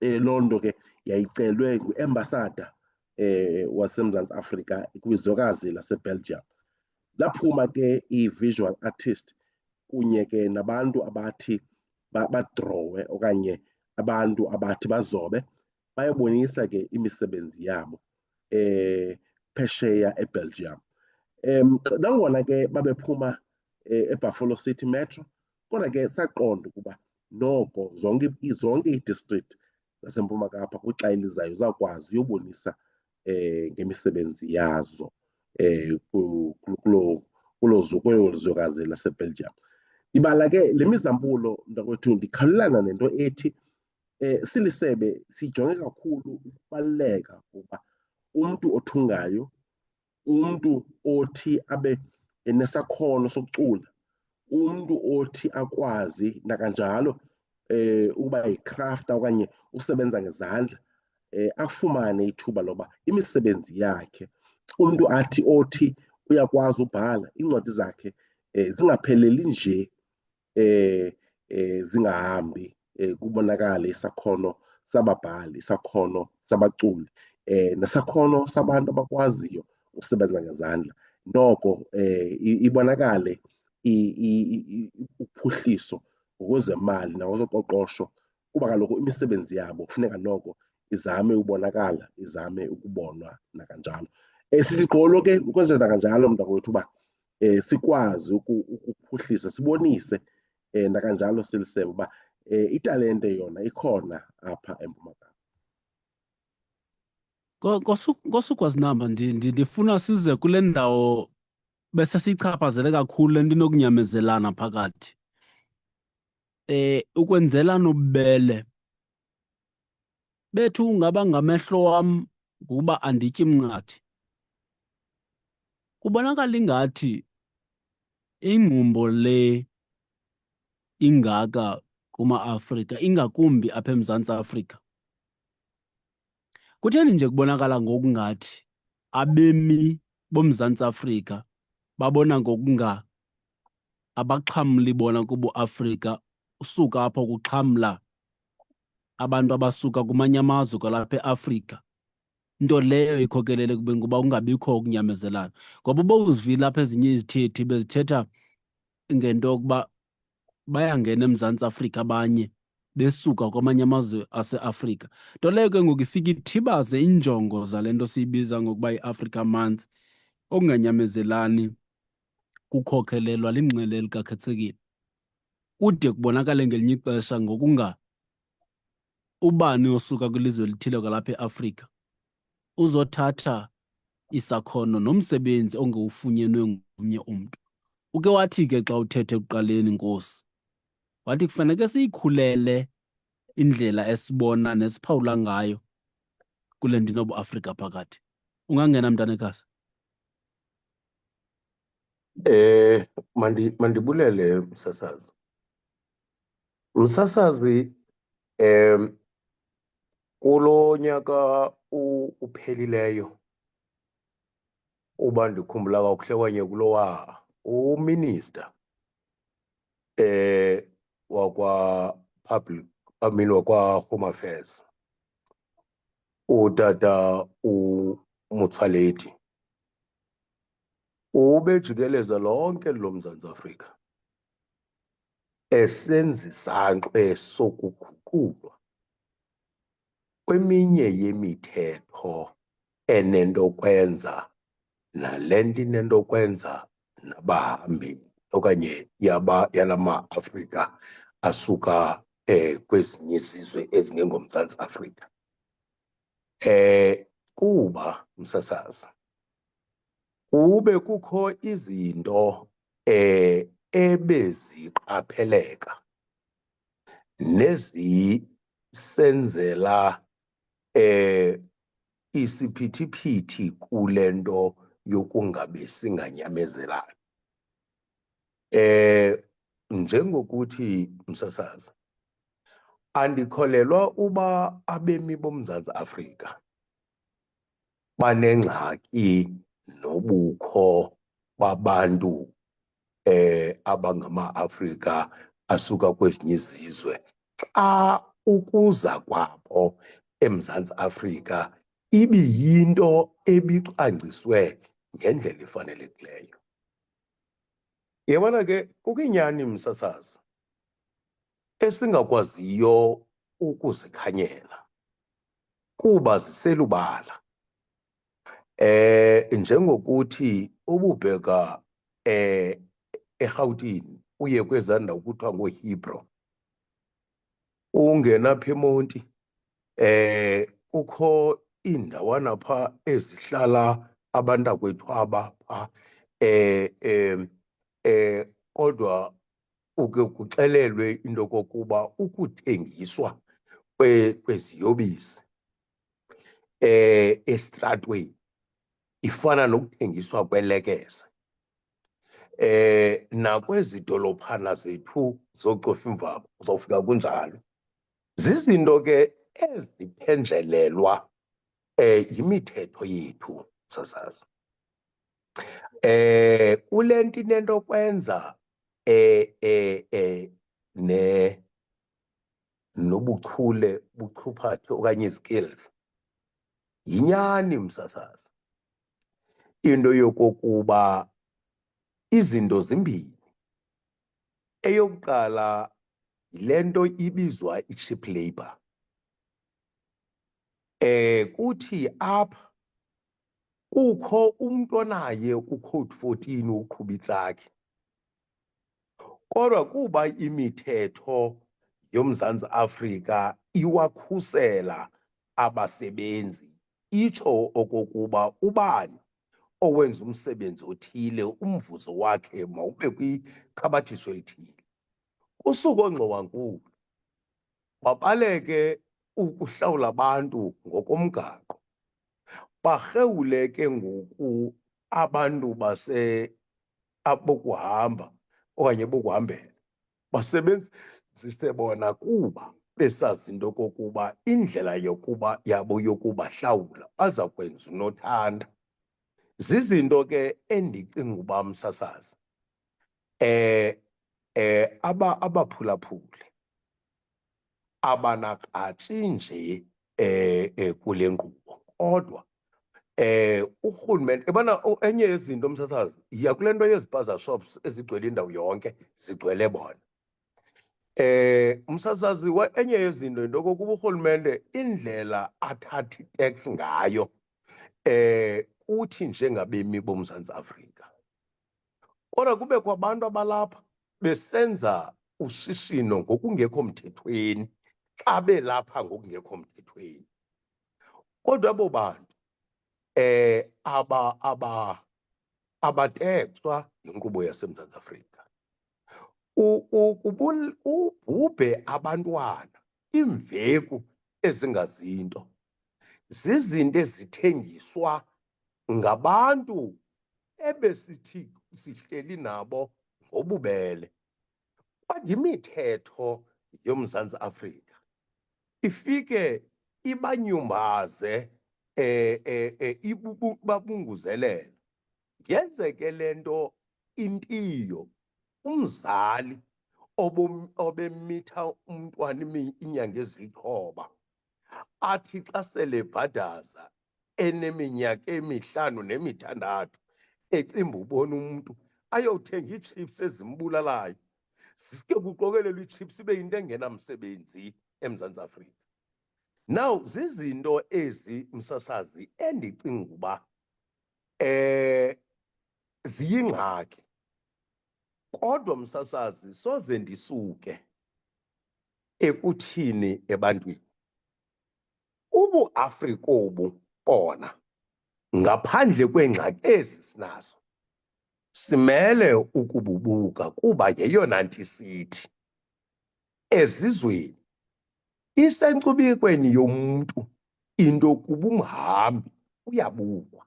Loo nto ke yayicelwe ngu-ambassador waseMzantsi Afrika kwizwekazi laseBelgium. Zaphuma ke i-visual artist kunye ke nabantu abathi badrowe okanye abantu abathi bazobe bayabonisa ke imisebenzi yabo phesheya eBelgium. Nangona ke babephuma eBuffalo City Metro, kodwa ke saqonda ukuba noko zonke ii-district zaseMpuma Kapa kwixa elizayo zakwazi uyobonisa ngemisebenzi yazo kwelo zwekazi laseBelgium. Ibala ke le mizambulo mntakwethu ndikhawulelana nento ethi silisebe sijonge kakhulu ukubaluleka ukuba umntu othungayo, umntu othi abe nesakhono sokucula, umntu othi akwazi nakanjalo ukuba yikrafta okanye usebenza ngezandla, afumane ithuba loba imisebenzi yakhe. Umntu othi uyakwazi ubhala iincwadi zakhe zingapheleli nje zingahambi, kubonakale isakhono sababhali, isakhono sabaculi, nesakhono sabantu abakwaziyo usebenza ngezandla. Noko ibonakale uphuhliso ngokwezemali nangozoqoqosho, kuba kaloku imisebenzi yabo kufuneka noko izame ubonakala, izame ukubonwa nakanjalo. Sithi gqolo ke ukwenza nakanjalo mntakwethu uba sikwazi ukuphuhlisa, sibonise nakanjalo silisebe uba italente yona ikhona apha eMpuma Kapa. KoSukwazinamba, ndifuna size kule ndawo bese siyichaphazele kakhulu le nto inokunyamezelana phakathi. Ukwenzelana ububele bethu ungaba ngamehlo wam ngokuba andityi mnqathi. Kubonakala ingathi ingqumbo le ingaka kuma-Afrika, ingakumbi apha eMzantsi Afrika, kutheni nje kubonakala ngokungathi abemi boMzantsi Afrika babona ngokunga abaxhamli bona kubuAfrika, usuka apho kuxhamla abantu abasuka kumanye amazwe kwalapha eAfrika, nto leyo ikhokelele ekubeni kuba kungabikho ukunyamezelana. Ngoba uba uzivile apha ezinye izithethi bezithetha ngento yokuba bayangena eMzantsi Afrika abanye besuka kwamanye amazwe aseAfrika, nto leyo ke ngoku ifika ithibaze iinjongo zale nto siyibiza ngokuba yi-Africa Month, okunganyamezelani kukhokhelelwa linxele likakhetsekile. Kude kubonakale ngelinye ixesha ngokunga ubani osuka kwilizwe elithile kwalapha eAfrika uzothatha isakhono nomsebenzi ongewufunyenwe ngomnye umntu. Uke wathi ke xa uthethe ekuqaleni, Nkosi, wathi kufaneke siyikhulele indlela esibona nesiphawula ngayo kule nto inobuAfrika phakathi. Ungangena mntanekazi. Mandibulele msasazi. Msasazi, kulo nyaka uphelileyo uba ndikhumbula kakuhle kanye kulowa uminister wakwa-Home Affairs, utata uMotsoaledi, ubejikeleza lonke loMzantsi Afrika esenza isankxwe sokuguqulwa kweminye yemithetho enento kwenza nale nto inento kwenza nabahambi okanye yala ma-Afrika asuka kwezinye izizwe ezingengoMzantsi Afrika. Kuba msasazi kube kukho izinto ebeziqapheleka nezisenzela isiphithiphithi kule nto yokungabe singanyamezelani. Njengokuthi msasazi, andikholelwa uba abemi boMzantsi Afrika banengxaki nobukho babantu abangama-Afrika asuka kwezinye izizwe xa ukuza kwabo eMzantsi Afrika ibiyinto ebicwangciswe ngendlela efanelekileyo. Yabona ke kukinyani msasazi esingakwaziyo ukuzikhanyela kuba ziselubala. Njengokuthi ububheka eRhawutini uye kwezaa ndawo kuthiwa ngooHeathrow, ungena apha eMonti kukho iindawana phaa ezihlala abantakwethu aba phaa kodwa uke kuxelelwe into yokokuba ukuthengiswa kweziyobisi esitratweni ifana nokuthengiswa kwelekese. Nakwezi dolophana zethu zocofa imvaba uzawufika kunjalo. Zizinto ke eziphenjelelwa yimithetho yethu sasazi. Kule nto inento kwenza nobuchule buchuphathe okanye skills. Yinyani msasazi into yokokuba izinto zimbini. Eyokuqala yile nto ibizwa i-cheap labor. Kuthi apha kukho umntu onaye uCode 14 uqhuba itrakhi, kodwa kuba imithetho yoMzantsi Afrika iwakhusela abasebenzi, itsho okokuba ubani owenza umsebenzi othile umvuzo wakhe mawube kwikhabathiso elithile. Usuku oongxowankulu babaleke ukuhlawula abantu ngokomgaqo, barhewule ke ngoku abantu abokuhamba okanye bokuhambela basebenzise bona kuba besazi into yokokuba indlela yokuba yabo yokubahlawula baza kwenza unothanda. Zizinto ke endicinga uba msasazi abaphulaphuli abanakratshi nje kule nkqubo, kodwa urhulumente ebana enye yezinto msasazi yiya kule nto yezipaza shops ezigcwele indawo yonke zigcwele bona. Msasazi enye yezinto yinto yokokuba urhulumente indlela athatha itax ngayo uthi njengabemi boMzantsi Afrika, kodwa kubekho abantu abalapha besenza ushishino ngokungekho mthethweni xa belapha ngokungekho mthethweni. Kodwa abo bantu abatekswa yinkqubo yaseMzantsi Afrika. Ubhubhe abantwana, iimveku ezingazinto, zizinto ezithengiswa ngabantu ebesithi sihleli nabo ngobubele. Kodwa imithetho yoMzantsi Afrika ifike ibanyumbaze ibabunguzelele. Yenzeke le nto intiyo umzali obemitha umntwana iinyanga ezilithoba athi xa sele bhadaza eneminyaka emihlanu nemithandathu ecimba ubona umntu ayothenga iichips ezimbulalayo, zisuke kuqokelelwa iichips ibe yinto engenamsebenzi eMzantsi Afrika. Now zizinto ezi msasazi endicinga uba ziyingxaki. Kodwa msasazi soze ndisuke ekuthini ebantwini ubuAfrika obu bona ngaphandle kweengxaki ezi sinazo simele ukububuka kuba yeyona nto isithi ezizweni isenkcubekweni yomntu into kuba umhambi uyabukwa,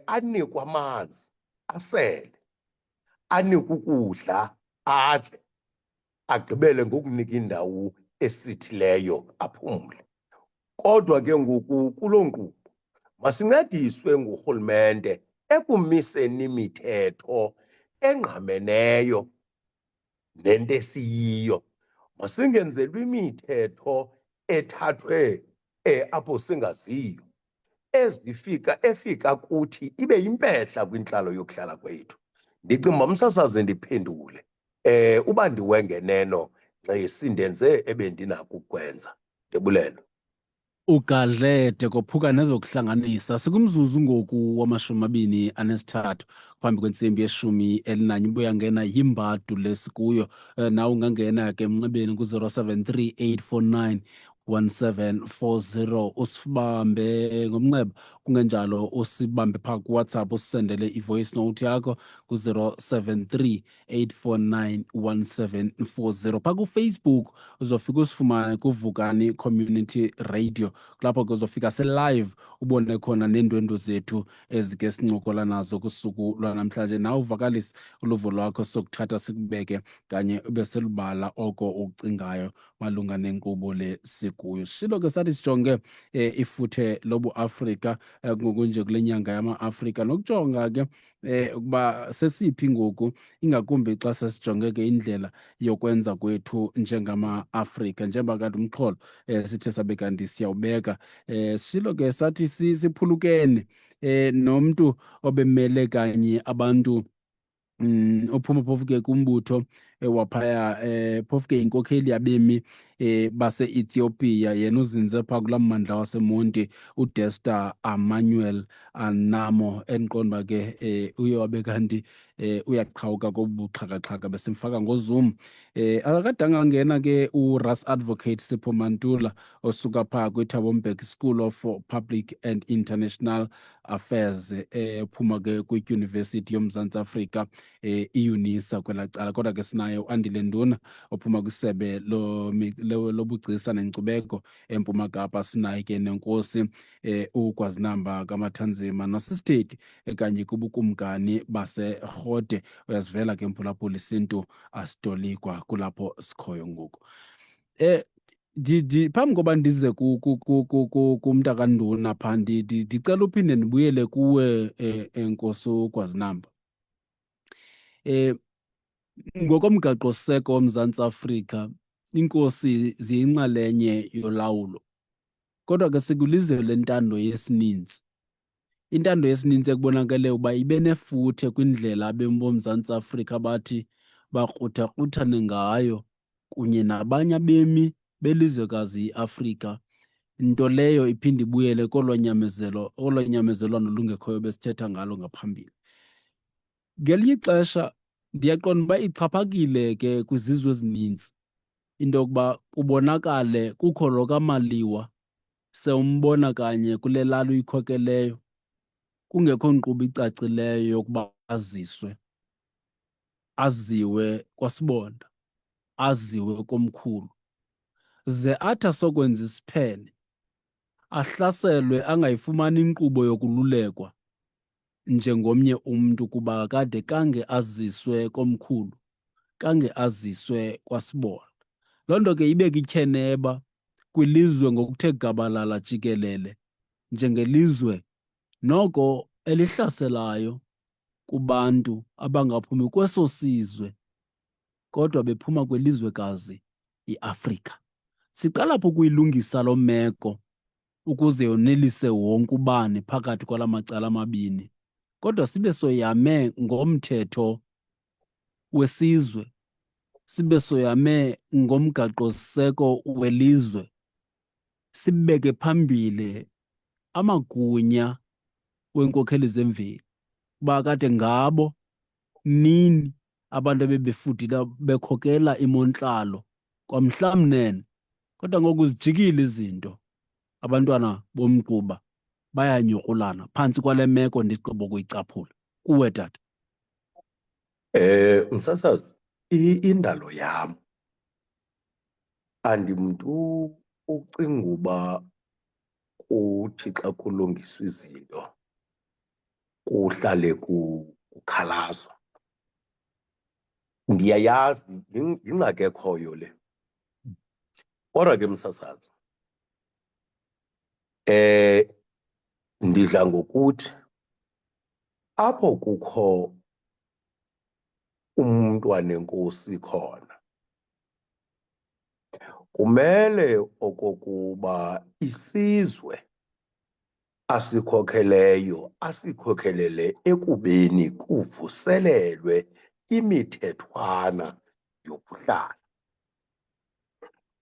anikwe amanzi asele, anikwe ukudla adle, agqibele ngokunika indawo esithileyo aphumle. Kodwa ke ngoku kuloo nkqubo masincediswe ngurhulumente ekumiseni imithetho engqameneyo nento esiyiyo. Masingenzelwa imithetho ethathwe apho singaziyo, efika kuthi ibe yimpehla kwintlalo yokuhlala kwethu. Ndicinga uba umsasazi ndiphendule. Uba ndiwengeneno sindenze ebendinako ukwenza. Ndibulela. Ugadlede kophuka nezokuhlanganisa sikumzuzu ngoku wama-23 phambi kwentsimbi ye-11 ubuyangena yimbadu lesikuyo. Nawe ungangena ke emnxebeni ku-073 849 1740 usibambe ngomnxeba, kungenjalo usibambe phaa kuWhatsApp usendele ivoice note yakho ku-073 849 1740. Phaa kuFacebook uzofika usifumane kuVukani Community Radio, kulapho ke uzofika se-live ubone khona neendwendwe zethu ezike sincokola nazo kusuku lwanamhlanje. Nawe uvakalise uluvo lwakho sokuthatha sikubeke kanye ube selubala oko ucingayo malunga nenkqubo le sikuyo. Shilo ke sathi sijonge ifuthe lobuAfrika ngokunje kule nyanga yama-Afrika nokujonga ke ukuba sesiphi ngoku, ingakumbi xa sesijonge ke indlela yokwenza kwethu njengama-Afrika, njengoba kanti umxholo sithe sabe kanti siyawubeka. Sishilo ke sathi siphulukene nomntu obemele kanye abantu ophuma phofu ke kumbutho waphaya phofu ke inkokheli yabemi base-Ethiopia, yena uzinze phaa kulaa mmandla waseMonti, uDester Emmanuel Anamo, endiqonda uba ke uye wabe kanti uyaqhawuka kobu buxhakaxhaka besimfaka ngoZoom. Akakade angangena ke uRas Advocate Sipho Mantula osuka phaa kwiThabo Mbeki School of Public and International Affairs, phuma ke kwidyunivesithi yoMzantsi Afrika iUNISA kwelaa cala. Kodwa ke sinaye uAndile Nduna ophuma kwisebe lobugcisa nenkcubeko eMpuma Kapa. Sinaye ke nenkosi uGwazinamba kaMathanzima nosisithedi kanye kubukumkani baseRhode. Uyazivela ke mphulaphula isintu asitolikwa kulapho sikhoyo ngoku. Phambi koba ndize kumntakanduna phaa, ndicela uphinde ndibuyele kuwe Nkosi uGwazinamba. Ngokomgaqo-siseko woMzantsi Afrika, iinkosi ziyinxalenye yolawulo, kodwa ke sikwilizwe lentando yesininzi. Intando yesininzi ekubonakele uba ibe nefuthe kwindlela abemi boMzantsi Afrika bathi bakruthakhruthane ngayo kunye nabanye abemi belizwekazi iAfrika, nto leyo iphinde ibuyele koloo nyamezelwano lungekhoyo besithetha ngalo ngaphambili. Ngelinye ixesha ndiyaqonda uba ixhaphakile ke kwizizwe ezininzi into yokuba kubonakale kukho lo kaMaliwa sewumbona kanye kule lali uyikhokeleyo, kungekho nkqubo icacileyo yokuba aziswe, aziwe kwaSibonda, aziwe komkhulu, ze athi asokwenza isiphene ahlaselwe angayifumani inkqubo yokululekwa njengomnye umntu, kuba kade kange aziswe komkhulu, kange aziswe kwaSibonda. Loo nto ke ibeka ityheneba kwilizwe ngokuthe gabalala jikelele njengelizwe noko elihlaselayo kubantu abangaphumi kweso sizwe kodwa bephuma kwelizwekazi iAfrika. Siqala phi ukuyilungisa loo meko ukuze yonelise wonke ubani phakathi kwala macala amabini, kodwa sibe soyame ngomthetho wesizwe, sibe soyame ngomgaqo-siseko welizwe, sibeke phambili amagunya wenkokheli zemveli, kuba kade ngabo nini abantu abebefudile bekhokela imontlalo kwamhlamnene. Kodwa ngoku zijikile izinto, abantwana bomgquba bayanyukulana phantsi kwale meko ndigqiba ukuyicaphula. Kuwe tata. Msasazi, indalo yam andimntu ucinga uba kuthi xa kulungiswa izinto kuhlale kukhalazwa. Ndiyayazi yingxaki ekhoyo le, kodwa ke msasazi, ndidla ngokuthi apho kukho umntwana enkosi khona. Kumele okokuba isizwe asikhokheleyo asikhokhelele ekubeni kuvuselelwe imithethwana yokuhlala.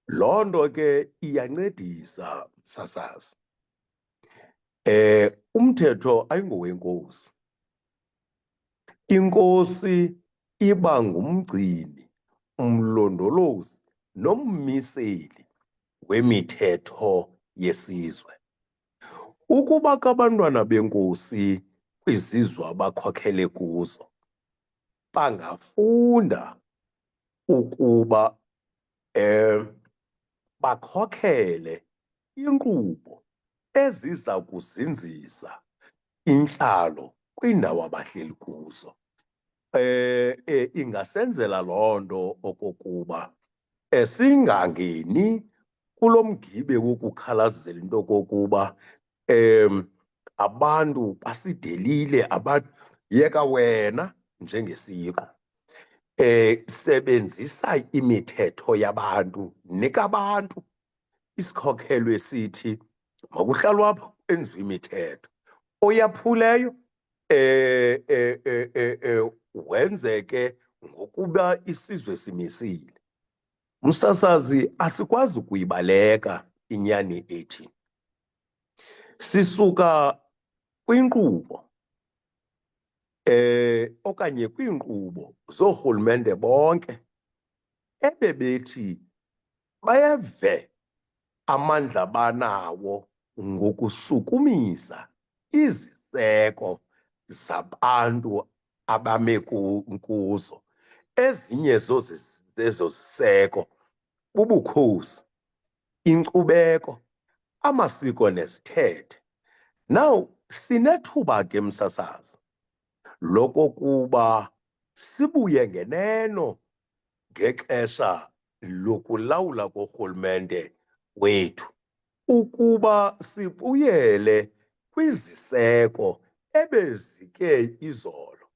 Loo nto ke iyancedisa, msasazi. Umthetho ayingowenkosi. Inkosi iba ngumgcini, umlondolozi nommiseli wemithetho yesizwe. Ukuba abantwana benkosi kwizizwe abakhokhele kuzo bangafunda ukuba bakhokhele inkqubo eziza kuzinzisa intlalo kwiindawo abahleli kuzo, ingasenzela loo nto okokuba singangeni kulo mgibe wokukhalazela into okokuba abantu basidelile, abantu. Yeka wena njengesiqu, sebenzisa imithetho yabantu, nika abantu isikhokelo esithi makuhlalwe apha kwenziwe imithetho. Oyaphuleyo wenzeke ngokuba isizwe simisile. Msasazi, asikwazi ukuyibaleka inyani ethi sisuka kwinkqubo okanye kwiinkqubo zoorhulumente bonke ebebethi bayeve amandla banawo ngokushukumisa iziseko zabantu abame kuzo. Ezinye zezo ziseko bubukhosi, inkcubeko, amasiko nezithethe. Now sinethuba ke, msasazi, lokokuba sibuye ngeneno ngexesha lokulawula korhulumente wethu, ukuba sibuyele kwiziseko ebezike izolo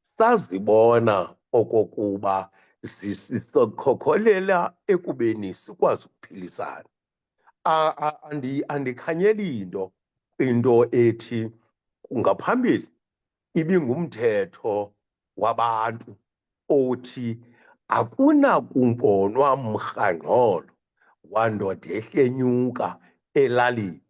sazibona okokuba zisikhokholela ekubeni sikwazi ukuphilisana. Andikhanyeli into ethi ngaphambili ibingumthetho wabantu othi akunakumbonwa mrhangqolo wandoda ehlenyuka elalini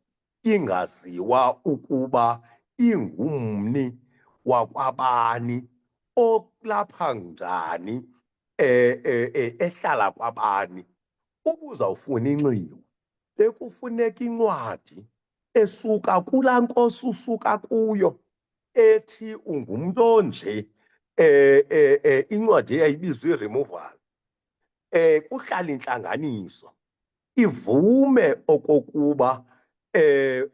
ingaziwa ukuba ingumni wakwabani, olapha njani, ehlala kwabani. Ubuzawufuna inxiwa, bekufuneka incwadi esuka kulaa nkosi usuka kuyo ethi ungumntu onje, incwadi eyayibizwa i-removal. Kuhlala intlanganiso ivume okokuba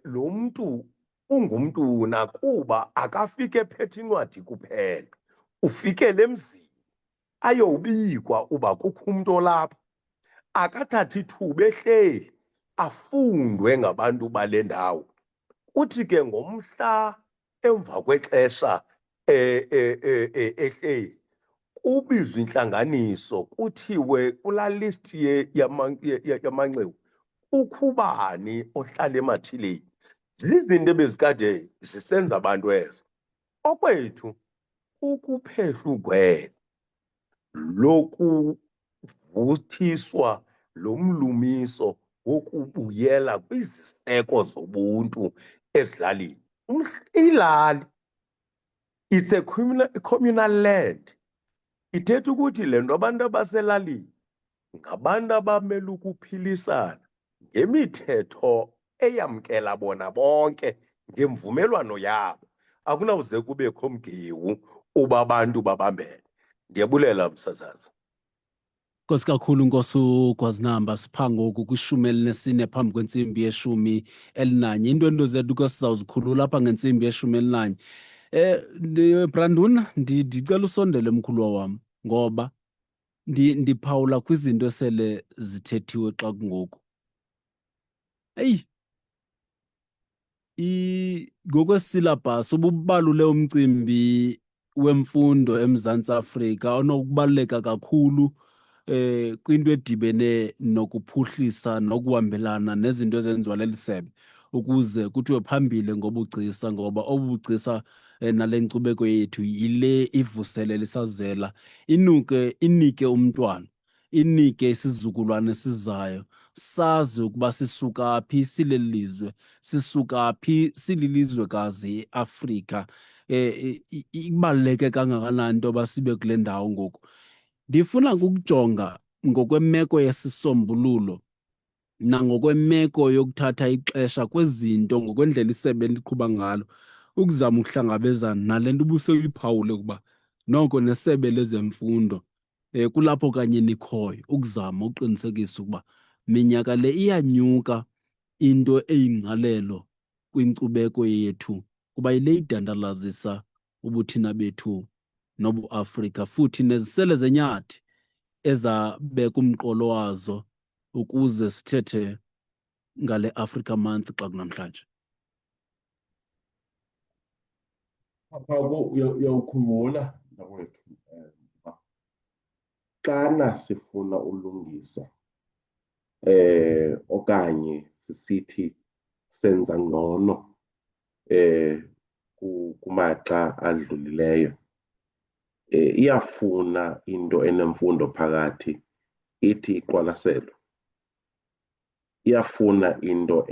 lo mntu ungumntu nakuba akafike ephethe incwadi kuphela, ufikele emzini ayowubikwa uba kukho umntu olapha, akathathe ithuba ehleli afundwe ngabantu bale ndawo. Kuthi ke ngomhla emva kwexesha ehleli kubizwa intlanganiso kuthiwe kulaa list yamanxiwa kukho ubani ohlala emathileni. Zizinto ebezikade zisenza abantu ezo. Okwethu ukuphehla ugwele lokuvuthiswa lo mlumiso wokubuyela kwiziseko zobuntu ezilalini. Ilali, it's a communal land. Ithetha ukuthi le nto abantu abaselalini ngabantu abamele ukuphilisana ngemithetho eyamkela bona bonke ngemvumelwano yabo. Akunawuze kubekho mgewu uba abantu babambene. Ndiyabulela, msasazi. Nkosi kakhulu, Nkosi uGwazinamba. Sipha ngoku kwishumi elinesine phambi kwentsimbi yeshumi elinanye. Iintwento zethu ke sizawuzikhulula apha ngentsimbi yeshumi elinanye. Branduna, ndicela usondele mkhulwa wam, ngoba ndiphawula kwizinto esele zithethiwe xa kungoku. Eyi, ngokwesisilabhasi ububalule umcimbi wemfundo eMzantsi Afrika onokubaluleka kakhulu kwinto edibene nokuphuhlisa nokuhambelana nezinto ezenziwa leli sebe ukuze kuthiwe phambili ngobugcisa, ngoba obugcisa nale nkcubeko yethu yile ivuselela isazela, inike umntwana, inike isizukulwane esizayo sazi ukuba sisuka phi silelizwe, sisuka phi sililizwekazi iAfrika. Ibaluleke kangakanani into yoba sibe kule ndawo ngoku. Ndifuna ukukujonga ngokwemeko yesisombululo nangokwemeko yokuthatha ixesha kwezinto ngokwendlela isebe liqhuba ngalo ukuzama ukuhlangabezana nale nto ubuseyiphawule ukuba noko nesebe lezemfundo kulapho kanye nikhoyo ukuzama uqinisekisa ukuba minyaka le iyanyuka into eyingqalelo kwinkcubeko yethu kuba yile idandalazisa ubuthina bethu nobuAfrika, futhi nezisele zenyathi ezabeka umqolo wazo ukuze sithethe ngale Africa Month xa kunamhlanje. Uyawukhumbula mntakwethu xana sifuna ulungisa okanye sisithi senza ngcono kumaxa adlulileyo, iyafuna into enemfundo phakathi ithi iqwalaselwe, iyafuna into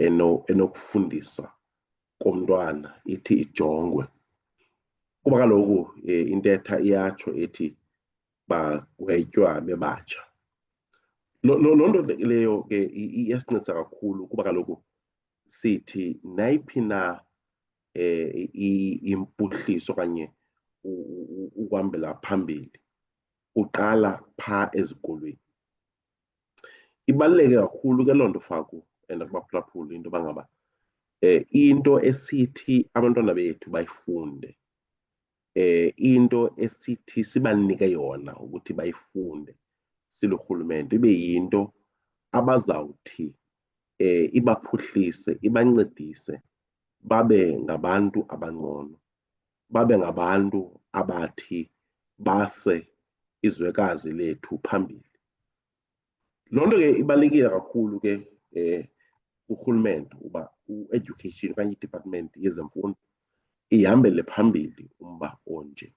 enokufundisa komntwana ithi ijongwe, kuba kaloku intetha iyatsho ethi bagwetywa bebatsha. Loo nto leyo ke iyasincedisa kakhulu kuba kaloku sithi nayiphi na impuhliso okanye ukuhambela phambili uqala phaa ezikolweni. Ibaluleke kakhulu ke loo nto Faku and kubaphulaphuli into yoba ngaba into esithi abantwana bethu bayifunde, into esithi sibanike yona ukuthi bayifunde silurhulumente ibe yinto abazawuthi ibaphuhlise, ibancedise babe ngabantu abangcono, babe ngabantu abathi base izwekazi lethu phambili. Loo nto ke ibalulekile kakhulu ke urhulumente uba u-education okanye i-department yezemfundo ihambele phambili umba onje.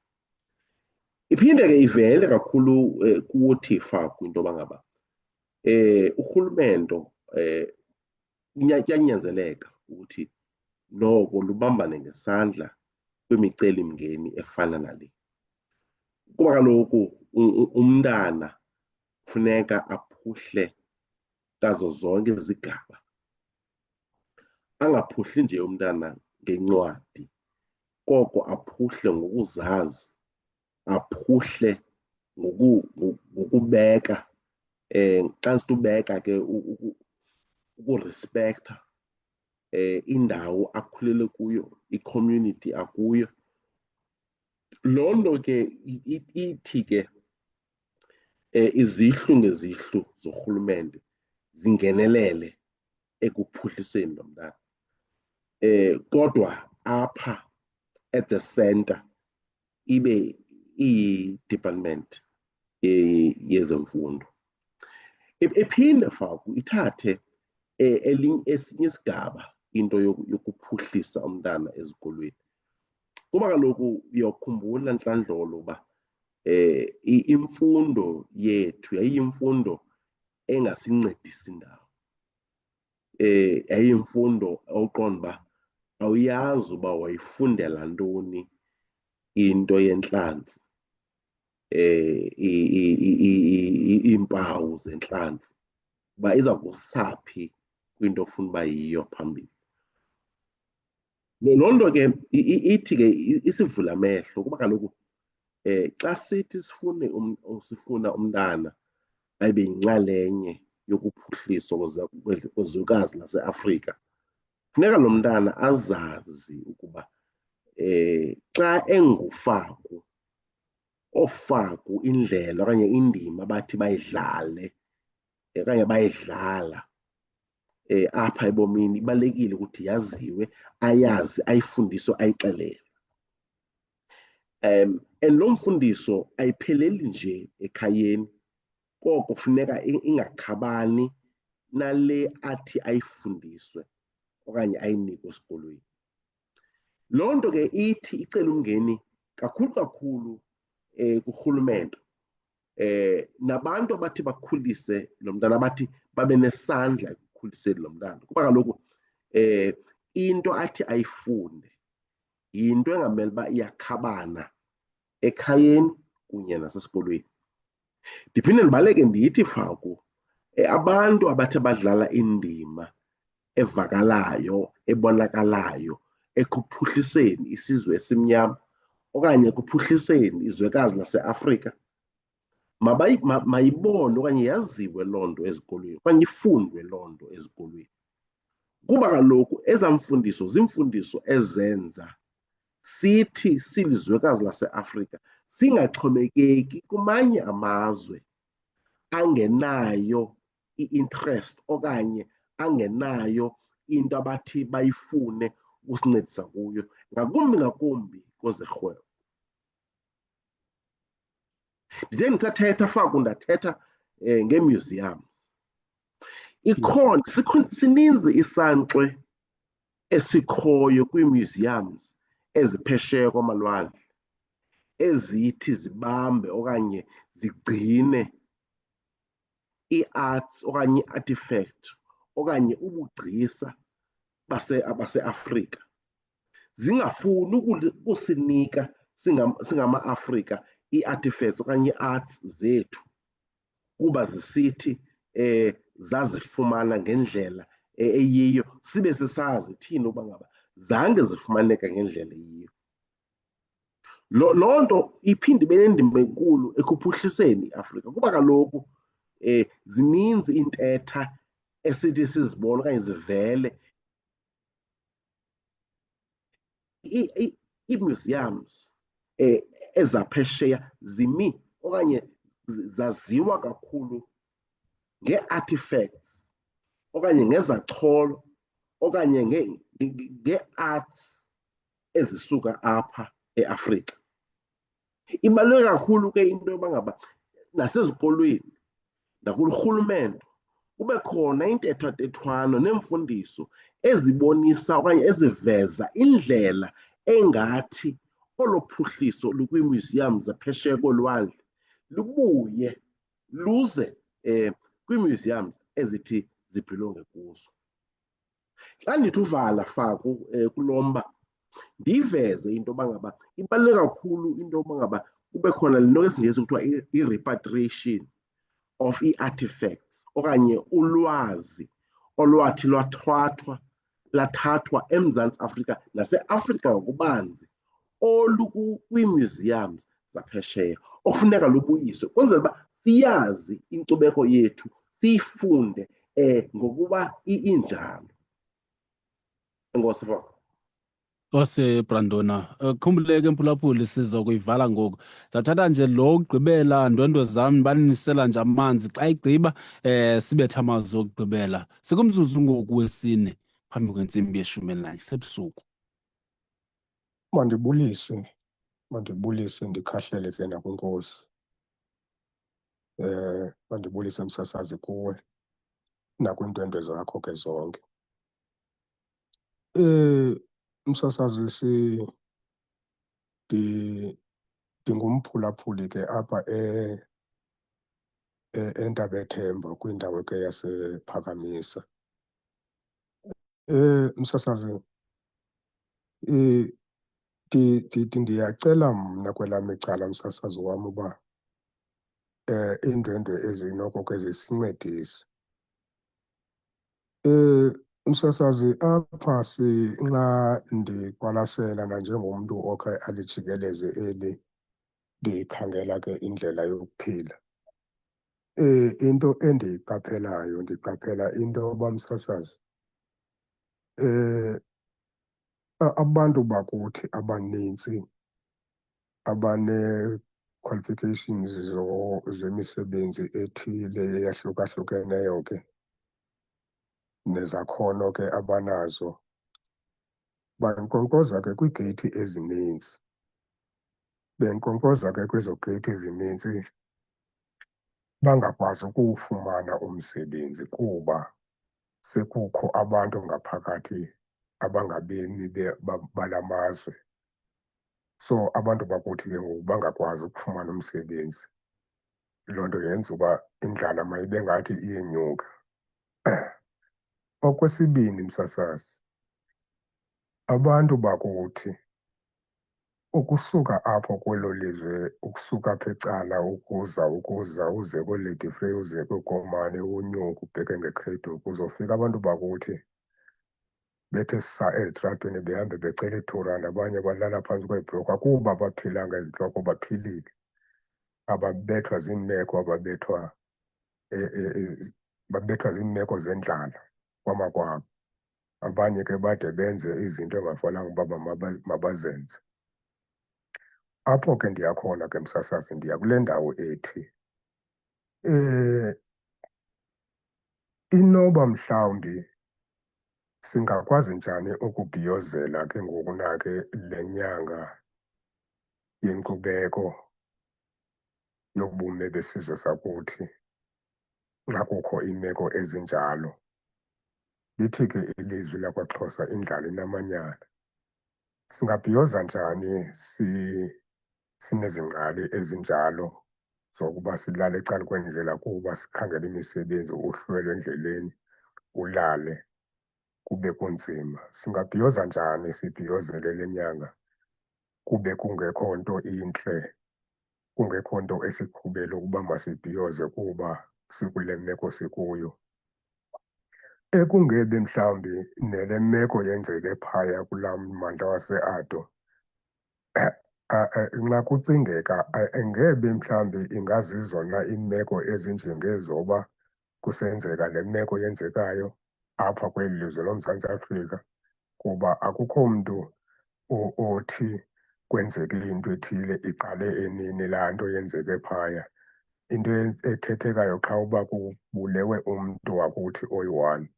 Iphinde ke ivele kakhulu kuthi Faku into yoba ngaba urhulumente kuyanyanzeleka ukuthi noko lubambane ngesandla kwimicelimngeni efana nale, kuba kaloku umntana funeka aphuhle kazo zonke izigaba, angaphuhli nje umntana ngencwadi, koko aphuhle ngokuzazi, aphuhle ngokubeka xa situbeka ke ukurespektha indawo akhulele kuyo, i-community akuyo. Loo nto ke ithi ke izihlu ngezihlu zorhulumente zingenelele ekuphuhliseni lo mntana, kodwa apha at the center ibe iyi-department yezemfundo. Iphinde Faku ithathe esinye isigaba into yokuphuhlisa umntana ezikolweni, kuba kaloku uyakhumbula ntlandlolo uba imfundo yethu yayiyimfundo engasincedisi ndawo, yayiyimfundo awuqonda uba awuyazi uba wayifundela ntoni into yentlantsi, iimpawu zentlantsi uba iza kusaphi kwinto ofuna uba yiyo phambili. Loo nto ke ithi ke isivula amehlo kuba kaloku xa sithi sifuna umntana abe yinxalenye yokuphuhliswa kwezwekazi laseAfrika, funeka lo mntana azazi ukuba xa enguFaku, ooFaku indlela okanye indima bathi bayidlale okanye bayidlala apha ebomini ibalulekile ukuthi yaziwe, ayazi, ayifundiswe, ayixelelwe. and lo mfundiso ayipheleli nje ekhayeni, koko kufuneka ingakhabani nale athi ayifundiswe okanye ayinikwe esikolweni. Loo nto ke ithi icela umngeni kakhulu kurhulumente nabantu abathi bakhulise lo mntana, abathi babe nesandla ekukhuliseni lo mntana, kuba kaloku into athi ayifunde yinto engamele uba iyakhabana ekhayeni kunye nasesikolweni. Ndiphinde ndibaleke ndithi Faku, abantu abathi badlala indima evakalayo, ebonakalayo ekuphuhliseni isizwe esimnyama okanye ekuphuhliseni izwekazi laseAfrika, mayibone okanye yaziwe loo nto ezikolweni okanye ifundwe loo nto ezikolweni. Kuba kaloku ezaa mfundiso ziimfundiso ezenza sithi silizwekazi laseAfrika singaxhomekeki kumanye amazwe angenayo i-interest okanye angenayo into abathi bayifune ukusincedisa kuyo, ngakumbi kwezerhwebo. Ndithe ndisathetha Faku ndathetha ngee-museums. Ikhona sininzi isankxwe esikhoyo kwii-museums eziphesheya kwamalwandle ezithi zibambe okanye zigcine ii-arts okanye ii-artifact okanye ubugcisa baseAfrika, zingafuni ukusinika singama-Afrika ii-artifacts okanye ii-arts zethu kuba zisithi zazifumana ngendlela eyiyo, sibe sisazi thina uba ngaba zange zifumaneka ngendlela eyiyo. Loo nto iphinde ibe nendima enkulu ekuphuhliseni iAfrika, kuba kaloku zininzi iintetha esithi sizibone okanye zivele. Ii-museums ezaphesheya zimi okanye zaziwa kakhulu ngee-artifacts okanye ngezacholo okanye ngee-arts ezisuka apha eAfrika. Ibaluleke kakhulu ke into yoba ngaba nasezikolweni nakurhulumente kube khona intethathethwano neemfundiso ezibonisa okanye eziveza indlela engathi olo phuhliso lukwiimyuziyam zaphesheya kolwandle lubuye luze kwii-museums ezithi zibhilonge kuzo. Xa ndithi uvala Faku kulo mba, ndiyiveze into yoba ngaba ibaluleke kakhulu into yoba ngaba kube khona le nto ngesiNgesi kuthiwa i-repatriation of ii-artifacts okanye ulwazi olwathi lathathwa eMzantsi Afrika naseAfrika ngokubanzi olukwii-museums zaphesheya okufuneka lubuyiswe kwenzela uba siyazi inkcubeko yethu, siyifunde ngokuba injalo. Enkosi Faku. Ose Brandona, khumbuleke Mphulaphuli, siza kuyivala ngoku. Sathatha nje lo ugqibela, ndwendwe zam banisela nje amanzi, xa igqiba sibetha amazwi okugqibela. Sikumzuzu ngoku wesine phambi kwentsimbi ye-11 sebusuku. Mandibulise ndikhahlele ke nakwinkosi. Mandibulise msasazi kuwe nakwiintwendwe zakho ke zonke. Msasazi, ndingumphulaphuli ke apha eNtabethemba kwindawo ke yasePhakamisa. Msasazi, ndiyacela mna kwelam icala msasazi wam uba iindwendwe ezinoko ke zisincedise. Msasazi, apha nxa ndiqwalasela nanjengomntu okhe alijikeleze eli ndikhangela ke indlela yokuphila, into endiyiqaphelayo, ndiqaphela into yoba msasazi, abantu bakuthi abanintsi abane-qualifications zemisebenzi ethile eyahlukahlukeneyo ke nezakhono ke abanazo, bankqonkqoza ke kwiigeyithi ezininzi. benkonkoza ke kwezo gate ezininzi bangakwazi ukuwufumana umsebenzi kuba sekukho abantu ngaphakathi abangabemi bala mazwe. So abantu bakuthi ke ngoku bangakwazi ukufumana umsebenzi. Loo nto yenza uba indlala mayibe ngathi iyenyuka. Okwesibini, Msasazi, abantu bakuthi ukusuka apho kwelo lizwe, ukusuka apha ecala ukuza uze kooLady Frey, uze kooKomani, unyuke ubheke ngeCredo, kuzofika abantu bakuthi bethe saa ezitratweni behambe becela ii-2 abanye balala phantsi kweebhlokha kuba baphilanga ezintloko, baphilile. Ababethwa ziimeko, babethwa ziimeko zendlala kwamakwabo. Abanye ke bade benze izinto engafanelanga uba mabazenze. Apho ke ndiyakhona ke Msasazi, ndiya kule ndawo ethi inoba mhlawumbi singakwazi njani ukubhiyozela ke ngoku na ke le nyanga yenkcubeko yobume besizwe sakuthi xa kukho iimeko ezinjalo. Lithi ke ilizwi lakwaXhosa indlala inamanyala. Singabhiyoza njani sinezingqali ezinjalo zokuba silale ecala kwendlela kuba sikhangela imisebenzi, uhlwelo endleleni, ulale kube kunzima? Singabhiyoza njani sibhiyozele le nyanga kube kungekho nto intle, kungekho nto esiqhubele ukuba masibhiyoze kuba sikule meko sikuyo? Ekungebe mhlawumbi nele meko yenzeke phaya kulaa mmandla waseAdo, nxa kucingeka ngebe mhlawumbi ingazizona iimeko ezinjengezoba kusenzeka le meko yenzekayo apha kweli lizwe loMzantsi Afrika, kuba akukho mntu othi kwenzeke into ethile iqale enini laa nto yenzeke phaya. Into ethethekayo qha uba kubulewe umntu wakuthi oyi-1,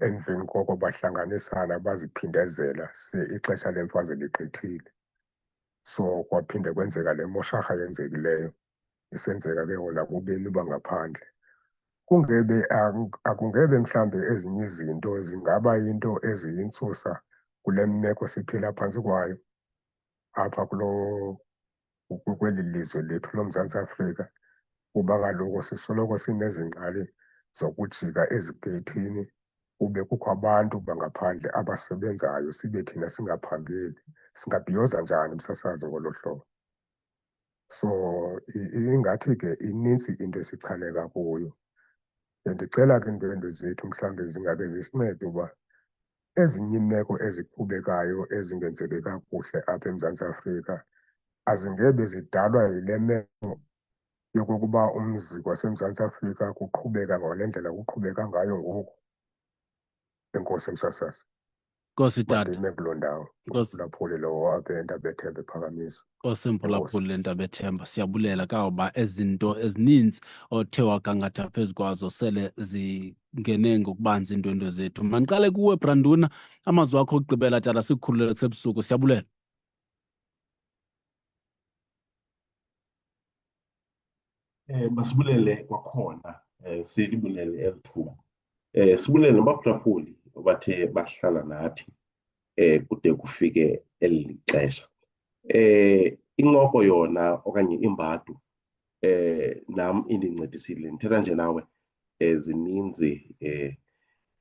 emveni koko bahlanganisana baziphindezela ixesha lemfazwe ligqithile. So kwaphinde kwenzeka le mosharha yenzekileyo isenzeka ke ngoku nakubemi bangaphandle. Kungebe akungebe mhlawumbi ezinye izinto zingaba yinto eziyintsusa kule meko siphila phantsi kwayo apha kweli lizwe lethu loMzantsi Afrika, kuba kaloku sisoloko sinezingqali zokujika ezigeyithini kube kukho abantu bangaphandle abasebenzayo sibe thina singaphangeli. Singabhiyoza njani Msasazi ngolo hlobo? So ingathi ke inintsi into esichaneka kuyo. Bendicela ke iindwendwe zethu mhlawumbi zingake zisincede uba ezinye iimeko eziqhubekayo ezingenzeki kakuhle apha eMzantsi Afrika azingebe zidalwa yile meko yokokuba umzi waseMzantsi Afrika kuqhubeka ngale ndlela kuqhubeka ngayo ngoku. Enkosi Msasazi. Nkosi tata. Mandime kuloo ndawo. Nkosi. Mphulaphuli lowo apha eNtabethemba ephakamisa. Nkosi Mphulaphuli leNtabethemba, siyabulela kawuba ezinto ezininzi othe wagangatha phezu kwazo sele zingene ngokubanzi iindwendwe zethu. Mandiqale kuwe Branduna, amazwi akho okugqibela tata sikukhulule kusebusuku. Siyabulela. Masibulele kwakhona, silibulele eli thuba. Sibulele nabaphulaphuli abathe bahlala nathi kude kufike eli xesha. Incoko yona okanye imbadu nam indincedisile, ndithetha nje nawe zininzi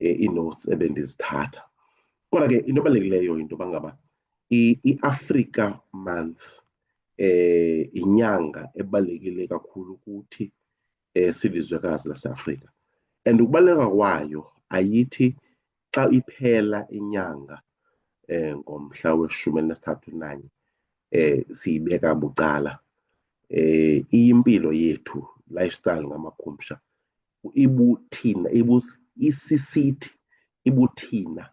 ii-notes ebendizithatha. Kodwa ke into ebalulekileyo into yoba ngaba i-Africa Month inyanga ebalulekile kakhulu kuthi silizwekazi laseAfrika. And ukubaluleka kwayo ayithi xa iphela inyanga ngomhla we-13 siyibeka bucala. Iyimpilo yethu, lifestyle ngamakhumsha, ibuthina, isisithi, ibuthina,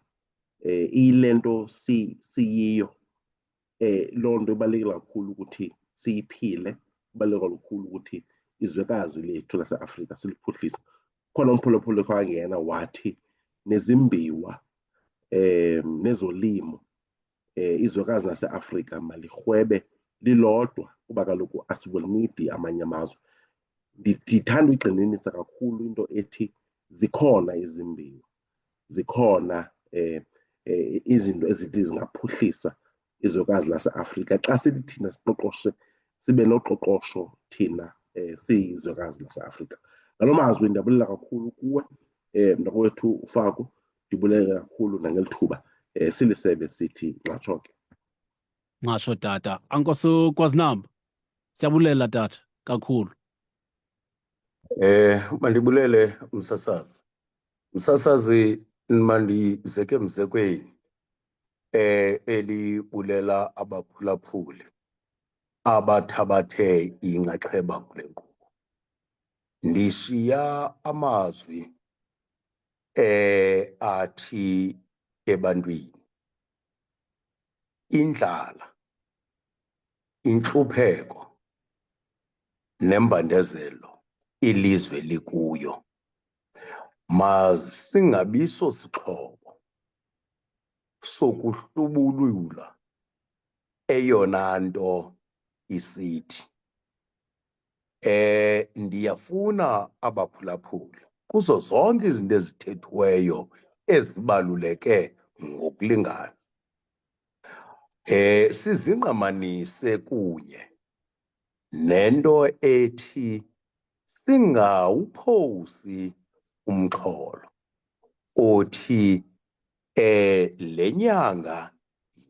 iyile nto siyiyo. Loo nto ibalulekile kakhulu ukuthi siyiphile, ibaluleke kakhulu ukuthi izwekazi lethu laseAfrika siliphuhlise. Khona umphulaphuli kwangena wathi nezimbiwa nezolimo izwekazi laseAfrika malirhwebe lilodwa kuba kaloku asiwunidi amanye amazwe. Ndithanda uyigxininisa kakhulu into ethi zikhona izimbiwa, zikhona izinto ezithi zingaphuhlisa izwekazi laseAfrika xa sithi thina siqoqoshe, sibe noqoqosho thina siyizwekazi laseAfrika. Ngaloo mazwi ndiyabulela kakhulu kuwe mntakwethu uFaku, ndibulela kakhulu nangeli thuba silisebe sithi nxatsho ke. Ngasho tata. Ankosi KwaziNamba, siyabulela tata kakhulu. Mandibulele umsasazi. Msasazi, mandizeke mzekweni elibulela abaphulaphuli abathabathe inxaxheba kule nkqubo. Ndishiya amazwi athi ebantwini indlala, intlupheko nembandezelo ilizwe likuyo masingabiso sixhobo sokuhlubulula eyona nto isithi. Ndiyafuna abaphulaphuli kuzo zonke izinto ezithethiweyo ezibaluleke ngokulingana, sizingqamanise kunye nento ethi singawuphosi umxholo othi le nyanga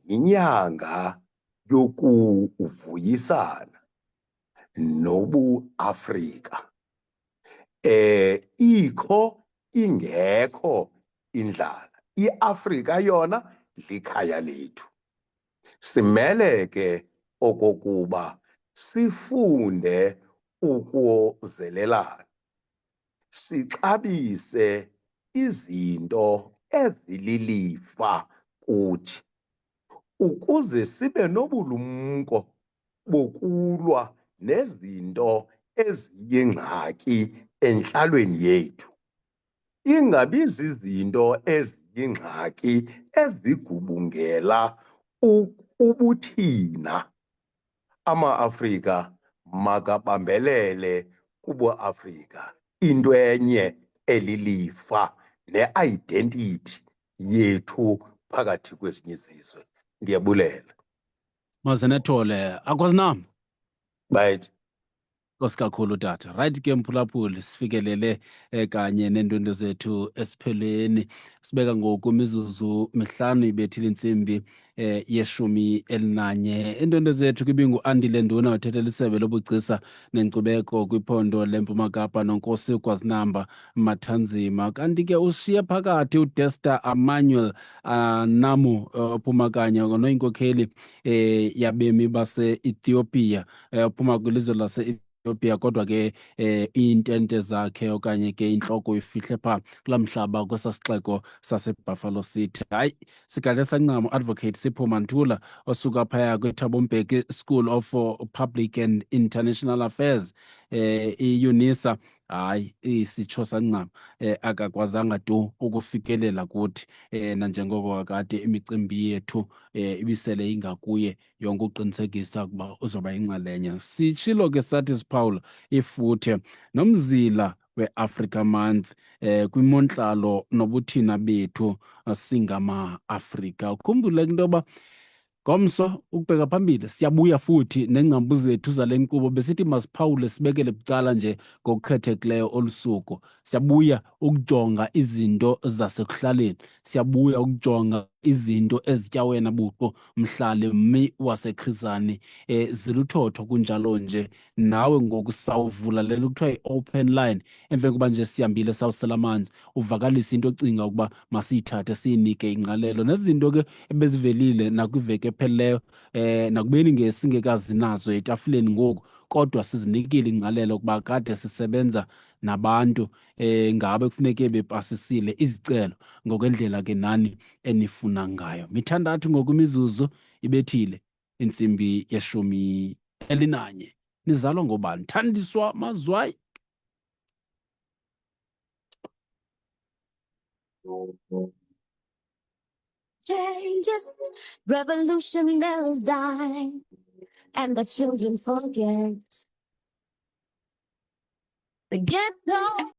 yinyanga yokuvuyisana nobuAfrika. Ikho ingekho indlala, iAfrika yona likhaya lethu. Simele ke okokuba sifunde ukuzelelana, sixabise izinto ezililifa kuthi ukuze sibe nobulumko bokulwa nezinto eziyingxaki entlalweni yethu. Ingabi zizinto eziyingxaki ezigubungela ubuthina. Ama-Afrika makabambelele kubuAfrika, into enye elilifa ne-identity yethu phakathi kwezinye izizwe. Ndiyabulela. Mazenethole. AkwaziNamba. Bayithi. Nkosi kakhulu tata. Right ke mphulaphuli, sifikelele kanye neendwendwe zethu esiphelweni. Sibeka ngoku imizuzu mihlanu ibethile intsimbi ye-11. Iindwendwe zethu kwibingu-Andile Nduna wathethela isebe lobugcisa nenkcubeko kwiphondo leMpuma Kapa, nonkosi uKwaziNamba Mathanzima. Kanti ke ushiye phakathi uDester Emmanuel Namu ophuma noyinkokheli yabemi base-Ethiopia uphuma kwilizwe lase-Ethiopia, kodwa ke iintente zakhe okanye ke intloko ifihle phaa kulaa mhlaba kwesaa sixeko saseBuffalo City. Hayi, sikade sancama Advocate Sipho Mantula osuka phaya kwiThabo Mbeki School of Public and International Affairs, iUNISA. Hayi, isitsho sancama akakwazanga tu ukufikelela kuthi nanjengoko kakade imicimbi yethu ibisele ingakuye yonke uqinisekisa ukuba uzoba yinxalenye. Sitshilo ke sathi Siphawula ifuthe nomzila we-Africa Month kwimontlalo nobuthina bethu singama-Afrika. Ukhumbule into yoba ngomso ukubheka phambili siyabuya futhi neengcambu zethu zale nkqubo besithi masiphawule sibekele bucala nje ngokukhethekileyo olu suku. Siyabuya ukujonga izinto zasekuhlaleni, siyabuya ukujonga izinto ezitya wena buqu mhlali mmi waseKhrizani. Ziluthotho kunjalo nje nawe ngoku sawuvula lelo kuthiwa yi-open line emveni koba nje sihambile sawusela amanzi, uvakalisa into ocinga ukuba masiyithathe siyinike ingqalelo. Nezinto ke ebezivelile nakwiveki ephelileyo nakubeni ngesingekazi nazo etafileni ngoku, kodwa sizinikile ingqalelo ukuba kade sisebenza nabantu ngabe kufuneke bepasisile izicelo ngokwendlela ke nani enifuna ngayo. Mithandathu ngoku imizuzu ibethile intsimbi ye-11. Nizalwa ngobani? Thandiswa Mazwai. Changes, revolutionaries die. and the children forget. The ghetto